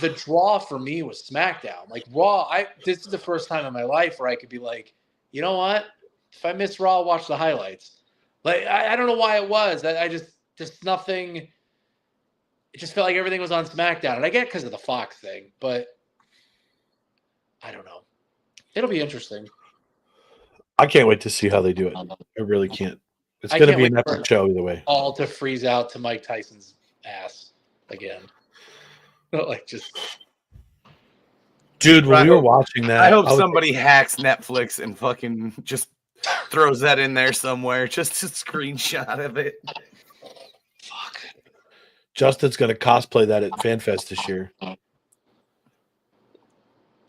the draw for me was SmackDown. Like, Raw, this is the first time in my life where I could be like, you know what? If I miss Raw, I'll watch the highlights. Like, I don't know why it was. I just nothing. It just felt like everything was on SmackDown. And I get it because of the Fox thing, but I don't know. It'll be interesting. I can't wait to see how they do it. I really can't. It's going to be an epic show either way. All to freeze out to Mike Tyson's ass again. Like, just. Dude, when we were watching that. I hope somebody hacks Netflix and fucking just throws that in there somewhere. Just a screenshot of it. Fuck. Justin's going to cosplay that at FanFest this year. Do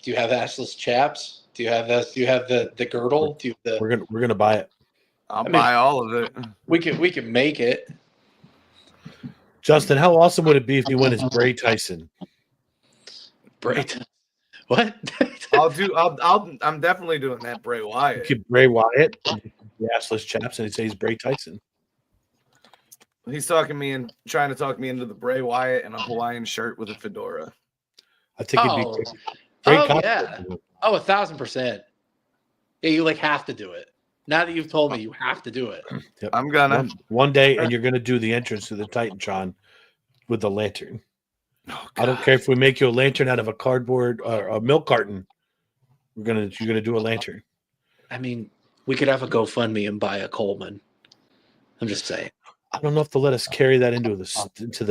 you have assless chaps? Do you have this? Do you have the girdle? Do you have the... We're gonna buy it. I'll buy all of it. We can make it. Justin, how awesome would it be if you went as Bray Tyson? Bray, what? I'm definitely doing that. Bray Wyatt. You could Bray Wyatt, the assless chaps, and he'd say he's Bray Tyson. He's trying to talk me into the Bray Wyatt and a Hawaiian shirt with a fedora. I think it'd be great. Yeah. Oh, 1,000%. Yeah, you have to do it. Now that you've told me, you have to do it. Yep. I'm gonna one day, and you're gonna do the entrance to the Titantron with the lantern. Oh, I don't care if we make you a lantern out of a cardboard or a milk carton. You're gonna do a lantern. I mean, we could have a GoFundMe and buy a Coleman. I'm just saying. I don't know if they'll let us carry that into the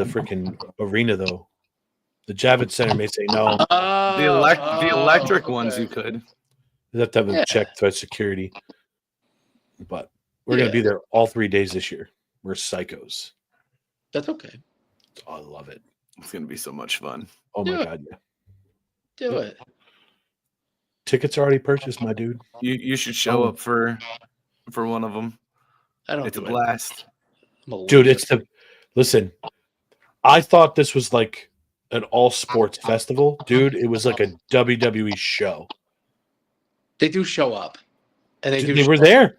freaking arena though. The Javits Center may say no. The electric ones you could. You have to have them checked by security. But we're going to be there all 3 days this year. We're psychos. That's okay. Oh, I love it. It's going to be so much fun. Oh, my God, yeah. Do it. Tickets are already purchased, my dude. You should show up for one of them. It's a blast. Dude, listen, I thought this was like an all sports festival. Dude, it was like a WWE show. They do show up. And they were there.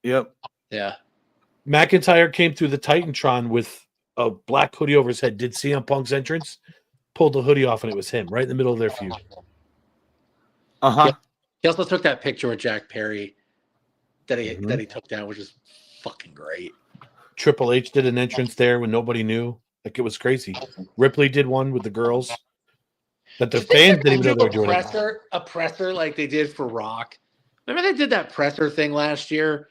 Yep. Yeah. McIntyre came through the Titantron with a black hoodie over his head. Did CM Punk's entrance? Pulled the hoodie off, and it was him right in the middle of their feud. Uh-huh. He also took that picture with Jack Perry that he took down, which is fucking great. Triple H did an entrance there when nobody knew. Like, it was crazy. Ripley did one with the girls. that the Should they fans just didn't even know do they were doing it. a presser like they did for Rock? Remember they did that presser thing last year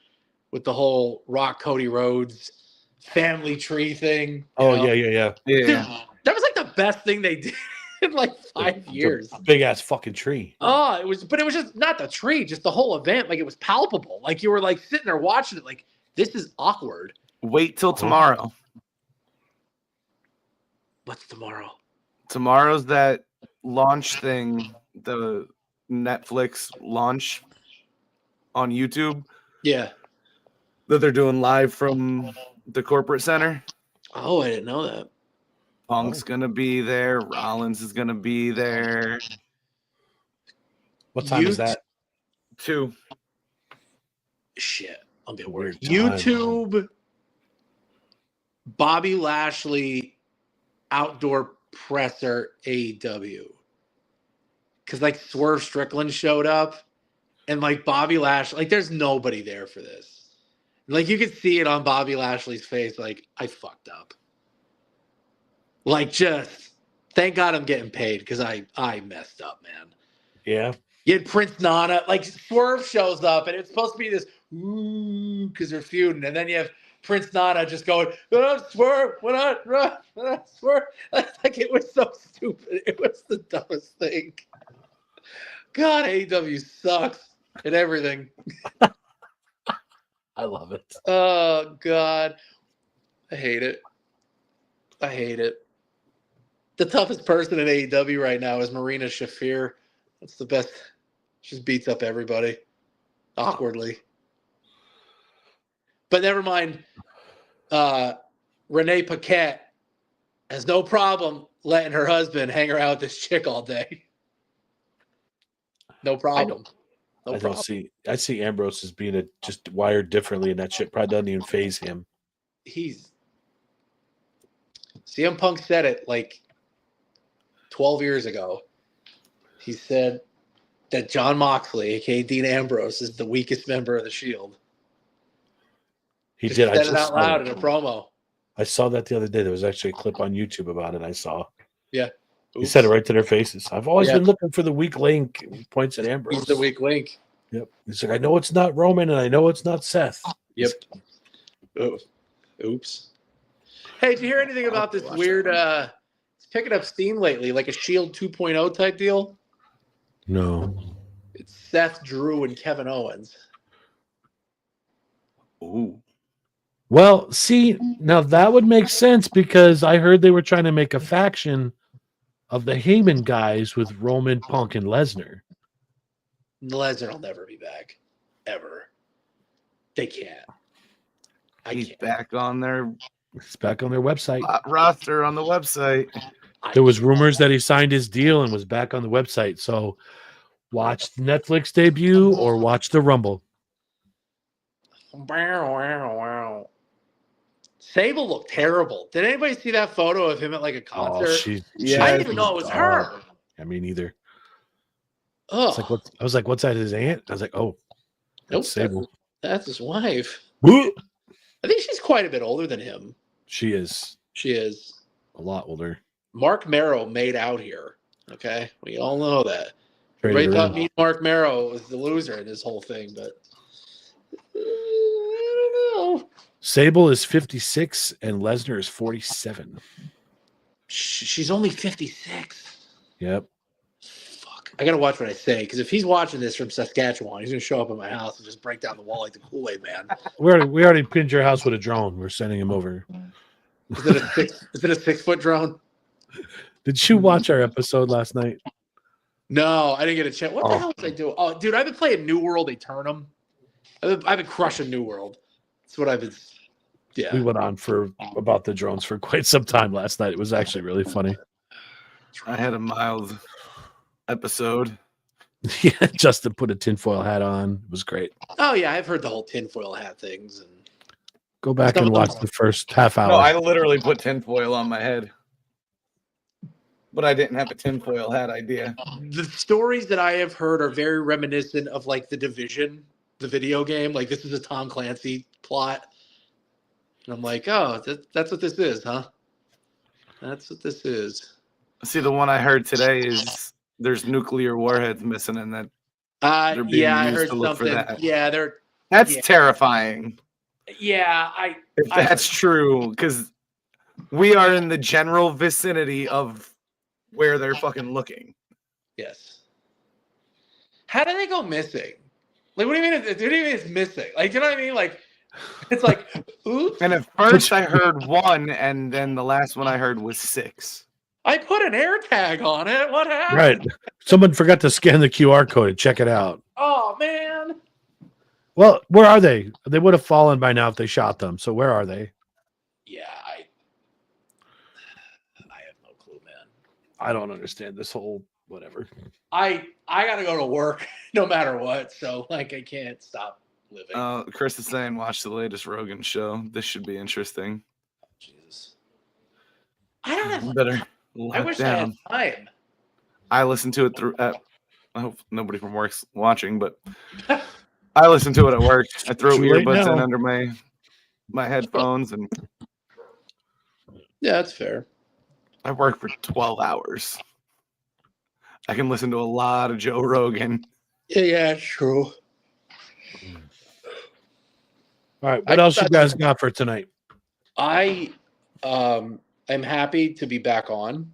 with the whole Rock Cody Rhodes family tree thing. you Oh know? yeah. Dude, Yeah. that was like the best thing they did in like 5 years. Big ass fucking tree. Oh, it was just not the tree, just the whole event. Like it was palpable. Like you were like sitting there watching it, like this is awkward. Wait till tomorrow. What's tomorrow? Tomorrow's that launch thing, the Netflix launch on YouTube Yeah. that they're doing live from the corporate center. Oh, I didn't know that. Punk's gonna be there. Rollins is gonna be there. What time is that? 2. Shit. I'll get Weird work. time. YouTube Bobby Lashley outdoor presser AEW. Because like Swerve Strickland showed up and like Bobby Lashley, like there's nobody there for this. Like you could see it on Bobby Lashley's face, like I fucked up. Like just thank God I'm getting paid because I messed up, man. Yeah. You had Prince Nana, like Swerve shows up, and it's supposed to be this ooh because they're feuding, and then you have Prince Nana just going, Swerve, what up, Swerve. Like it was so stupid. It was the dumbest thing. God, AEW sucks at everything. I love it. Oh God, I hate it. I hate it. The toughest person in AEW right now is Marina Shafir. That's the best. She just beats up everybody awkwardly. But never mind. Renee Paquette has no problem letting her husband hang around with this chick all day. No problem. No problem. I see Ambrose as being just wired differently, and that shit probably doesn't even phase him. CM Punk said it like 12 years ago. He said that John Moxley, aka Dean Ambrose, is the weakest member of the Shield. He Just did. said it out loud in a promo. I saw that the other day. There was actually a clip on YouTube about it. I saw. Yeah. He said it right to their faces. I've always been looking for the weak link. He points at Ambrose. He's the weak link. Yep. He's like, I know it's not Roman, and I know it's not Seth. Yep. Oops. Hey, did you hear anything about this weird? It's picking up steam lately, like a Shield 2.0 type deal. No. It's Seth, Drew, and Kevin Owens. Ooh. Well, see, now that would make sense because I heard they were trying to make a faction of the Heyman guys with Roman, Punk, and Lesnar. Lesnar will never be back, ever. They can't. He's back on their It's back on their website. roster on the website. There was rumors that he signed his deal and was back on the website. So watch the Netflix debut or watch the Rumble. Wow. Sable looked terrible. Did anybody see that photo of him at like a concert? Yeah. I didn't even know it was her. I mean, either. Oh, I was like, what's that? His aunt? I was like, oh, nope, that's Sable. that's his wife. Woo! I think she's quite a bit older than him. She is She is. a lot older. Mark Marrow made out here. Okay, we all know that. Traded Everybody her thought in. me, Mark Marrow, was the loser in this whole thing, but I don't know. Sable is 56 and Lesnar is 47. She's only 56. Yep. Fuck. I gotta watch what I say because if he's watching this from Saskatchewan, he's gonna show up at my house and just break down the wall like the Kool-Aid Man. We already pinned your house with a drone. We're sending him over. Is it a 6-foot drone? Did you watch our episode last night? No, I didn't get a chance. What the hell was I doing? Oh, dude, I've been playing New World Eternum. I've been crushing New World. That's what I've been. Yeah. We went on for about the drones for quite some time last night. It was actually really funny. I had a mild episode. Yeah, Justin put a tinfoil hat on. It was great. Oh yeah, I've heard the whole tinfoil hat things. And Go back and watch the first half hour. No, I literally put tinfoil on my head. But I didn't have a tinfoil hat idea. the stories that I have heard are very reminiscent of like The Division, the video game. Like this is a Tom Clancy plot. And I'm like, oh, that's what this is, huh? That's what this is. See, the one I heard today is there's nuclear warheads missing, and that they're being Yeah, I used heard to look for something. that. Yeah, That's yeah. terrifying. Yeah, If that's true, because we are in the general vicinity of where they're fucking looking. Yes. How do they go missing? Like, what do you mean? What do you mean it's missing? Like, you know what I mean? Like, it's like, oops. And at first I heard one, and then the last one I heard was 6. I put an air tag on it. What happened? Right. Someone forgot to scan the QR code and check it out. Oh man. Well, where are they? They would have fallen by now if they shot them. So where are they? Yeah, I have no clue, man. I don't understand this whole whatever. I gotta go to work no matter what. So like, I can't stop living. Chris is saying watch the latest Rogan show. This should be interesting. Jesus. I don't have. Better. I wish I had time. I listened to it through. I hope nobody from work's watching, but I listened to it at work. I threw earbuds in under my headphones, and yeah, that's fair. I work for 12 hours. I can listen to a lot of Joe Rogan. Yeah, true. All right, what else you guys got for tonight? I'm happy to be back on.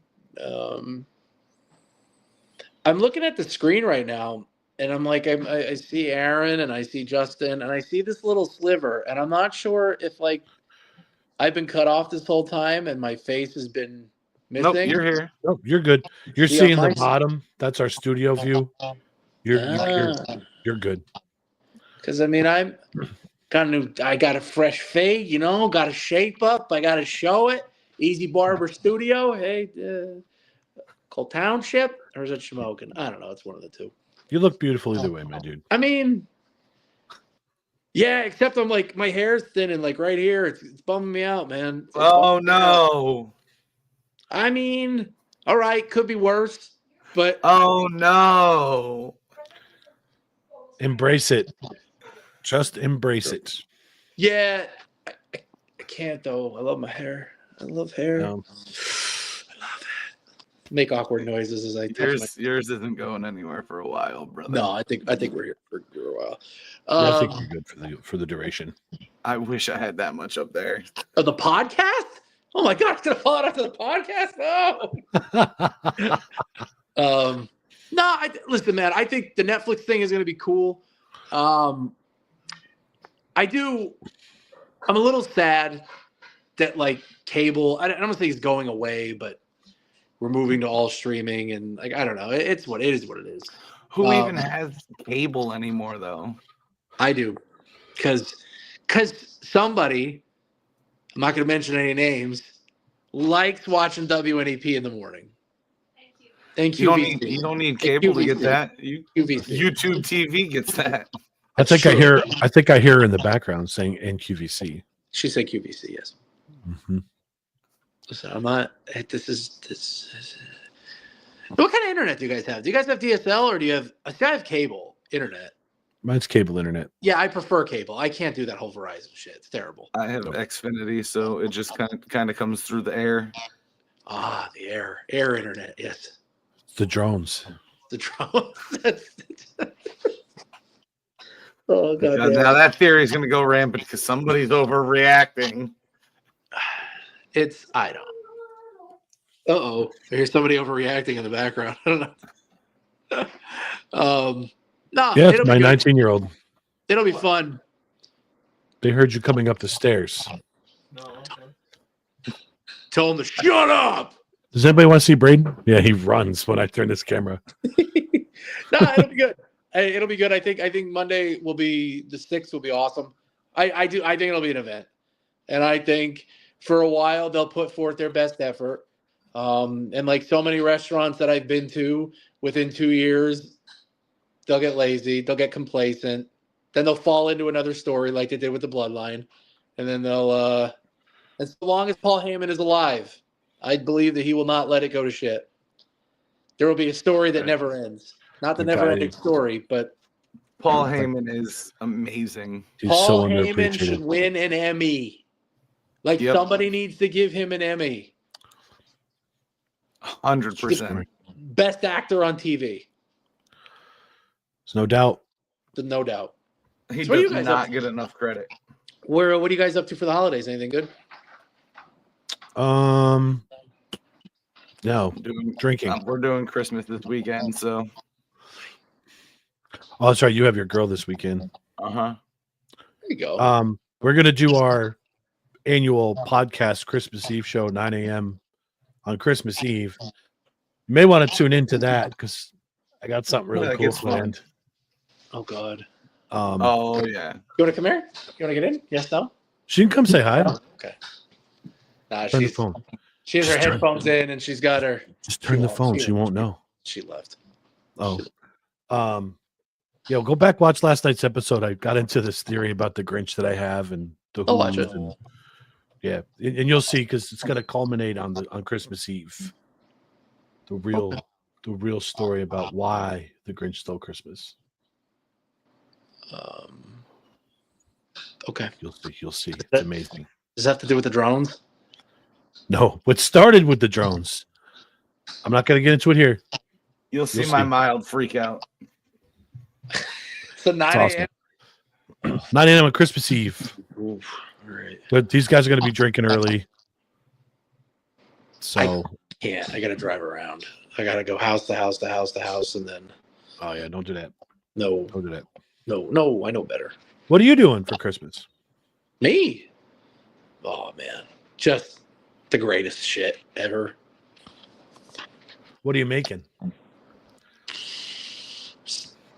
I'm looking at the screen right now, and I'm like, I see Aaron, and I see Justin, and I see this little sliver, and I'm not sure if like I've been cut off this whole time, and my face has been missing. Nope, you're here. Oh, you're good. You're See, seeing on the my- bottom. That's our studio view. You're good. Because I mean, I got a fresh fade, you know, got to shape up. I got to show it. Easy Barber Studio. Hey, Cole Township, or is it Shamokin? I don't know. It's one of the two. You look beautiful either way, my dude. I mean, yeah, except I'm like, my hair's thin and like right here, it's bumming me out, man. Oh no. I mean, all right, could be worse, but Oh no. Embrace it. Just embrace it. yeah, I can't though. I love my hair. I love hair. No. I love it. Make awkward noises as I touch Yours isn't going anywhere for a while, brother. No, I think we're here for a while. I think you're good for the duration. I wish I had that much up there. The podcast? Oh my God, it's gonna fall out after the podcast? No. No, listen, man. I think the Netflix thing is gonna be cool. I'm a little sad that like cable. I don't want to say it's going away, but we're moving to all streaming, and like I don't know. It's what it is. What it is. Who even has cable anymore, though? I do, because somebody, I'm not going to mention any names, likes watching WNEP in the morning. And QVC. You don't need cable to get that. QVC. YouTube TV gets that. I think I hear her in the background saying NQVC. She said QVC, yes. Mm-hmm. Listen, I'm not. This is. What kind of internet do you guys have? Do you guys have DSL or do you have? I have cable internet. Mine's cable internet. Yeah, I prefer cable. I can't do that whole Verizon shit. It's terrible. I have Xfinity, so it just kind of comes through the air. Ah, the air internet. Yes, It's the drones. the drones. Oh God! Now that theory is going to go rampant because somebody's overreacting. I don't. I hear somebody overreacting in the background. I don't know. No. Yeah, it's my 19-year-old. It'll be fun. They heard you coming up the stairs. Tell them to shut up. Does anybody want to see Braden? Yeah, he runs when I turn this camera. No, it'll be good. It'll be good. I think Monday will be the 6th will be awesome. I think it'll be an event, and I think for a while they'll put forth their best effort. And like so many restaurants that I've been to, within 2 years, they'll get lazy, they'll get complacent, then they'll fall into another story like they did with the Bloodline, and then they'll. As long as Paul Heyman is alive, I believe that he will not let it go to shit. There will be a story that never ends. Not the never-ending story, but Paul Heyman is amazing. Paul Heyman should win an Emmy. Somebody needs to give him an Emmy. 100%. Best actor on TV, There's no doubt. no doubt. He So what are you does guys up not to? get enough credit. What are you guys up to for the holidays? Anything good? No, drinking. We're doing Christmas this weekend, so Oh, that's right. You have your girl this weekend. uh-huh. There you go. We're gonna do our annual podcast Christmas Eve show, 9 a.m. on Christmas Eve. You may want to tune into that because I got something really that cool gets fun. planned. Oh God. Oh yeah. You want to come here? You want to get in? Yes, no. She can come say hi. Okay. Nah, Turn the phone. she has her Just turn- headphones in and she's got her. Just turn the won't. phone. She She won't know. She left. Oh. Yeah, go back, watch last night's episode. I got into this theory about the Grinch that I have and the I'll watch Who's it. and- yeah, and you'll see because it's going to culminate on Christmas Eve. The real story about why the Grinch stole Christmas. Okay. You'll see. It's amazing. Does that have to do with the drones? No, what started with the drones. I'm not going to get into it here. You'll see You'll my see. mild freak out. So 9 It's a.m. awesome. 9 a.m. on Christmas Eve. Oof. All right. But these guys are going to be drinking early. So, Yeah, I got to drive around. I got to go house to house to house to house, and then oh yeah, don't do that. no, Don't do that. no, I know better. What are you doing for Christmas? Me? Oh man, just the greatest shit ever. What are you making?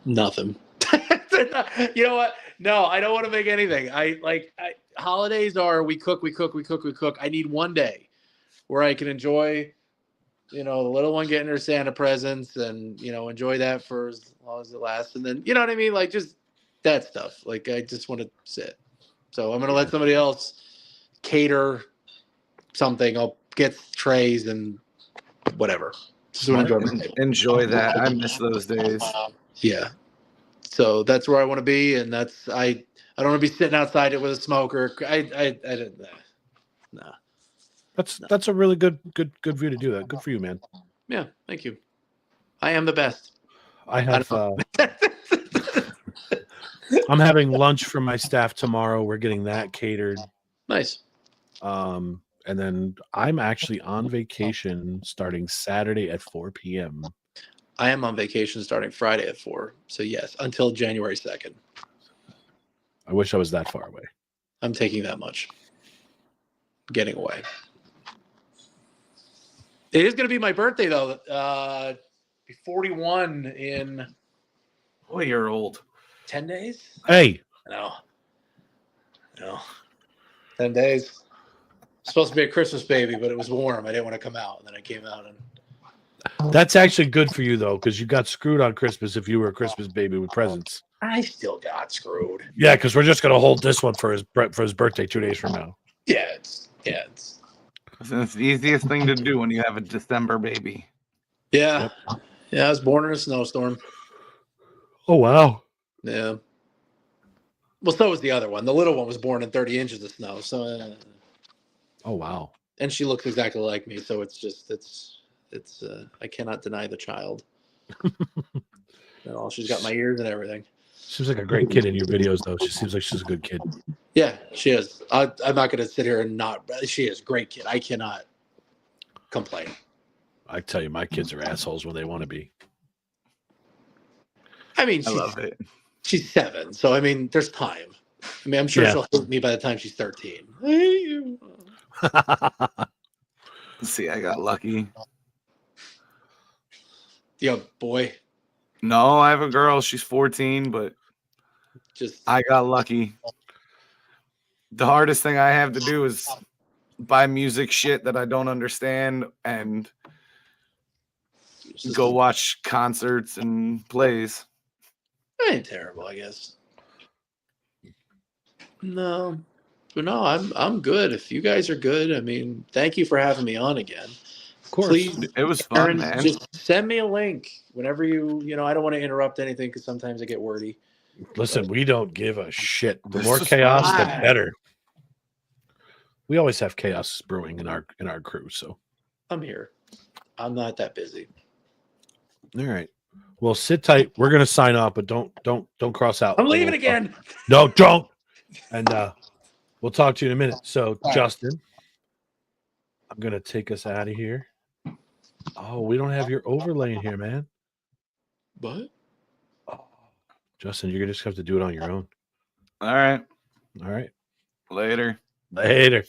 Nothing. You know what? No, I don't want to make anything. Holidays are we cook. I need one day where I can enjoy, the little one getting her Santa presents and, enjoy that for as long as it lasts. And then, you know what I mean? Like just that stuff. Like I just want to sit. So I'm going to let somebody else cater something. I'll get trays and whatever. Just want to enjoy my day. Enjoy that. I miss those days. Yeah. So that's where I want to be. And I don't want to be sitting outside it with a smoker. I didn't. Nah. That's a really good view to do that. Good for you, man. Yeah. Thank you. I am the best. I have. I'm having lunch for my staff tomorrow. We're getting that catered. Nice. And then I'm actually on vacation starting Saturday at 4 p.m. I am on vacation starting Friday at 4. So yes, until January 2nd. I wish I was that far away. I'm taking that much. Getting away. It is going to be my birthday though. Be 41 in Boy, you're old. 10 days. Hey, No. 10 days. Supposed to be a Christmas baby, but it was warm. I didn't want to come out, and then I came out and. that's actually good for you though, because you got screwed on Christmas if you were a Christmas baby with presents. I still got screwed. Yeah, because we're just gonna hold this one for his birthday 2 days from now. Yeah, it's It's the easiest thing to do when you have a December baby. yeah. I was born in a snowstorm. Oh wow. Yeah. Well, so was the other one. The little one was born in 30 inches of snow. So, Oh wow. and she looks exactly like me. So it's I cannot deny the child. She's got my ears and everything. Seems like a great kid in your videos though. She seems like she's a good kid. Yeah, she is. I'm not going to sit here and not. She is a great kid. I cannot complain. I tell you, my kids are assholes when they want to be. I mean, I love it. she's 7, so I mean, there's time. I mean, I'm sure Yeah. she'll hate me by the time she's 13. I hate you. See, I got lucky. Yeah, boy. No, I have a girl. She's 14, but Just I got lucky. The hardest thing I have to do is buy music shit that I don't understand and go watch concerts and plays. ain't terrible, I guess. No, but no, I'm good. If you guys are good, I mean, thank you for having me on again. Of course. Please, It was fun, Aaron, man. just send me a link whenever you. I don't want to interrupt anything because sometimes I get wordy. Listen, we don't give a shit. The This more is chaos, the fine. better. We always have chaos brewing in our crew, so I'm here. I'm not that busy. All right. Well, sit tight. We're gonna sign off, but don't cross out. I'm leaving We'll- again. No, don't. And we'll talk to you in a minute. So, right. Justin, I'm gonna take us out of here. Oh, we don't have your overlay in here, man. What? Oh, Justin, you're gonna just have to do it on your own. All right. All right. Later. Later.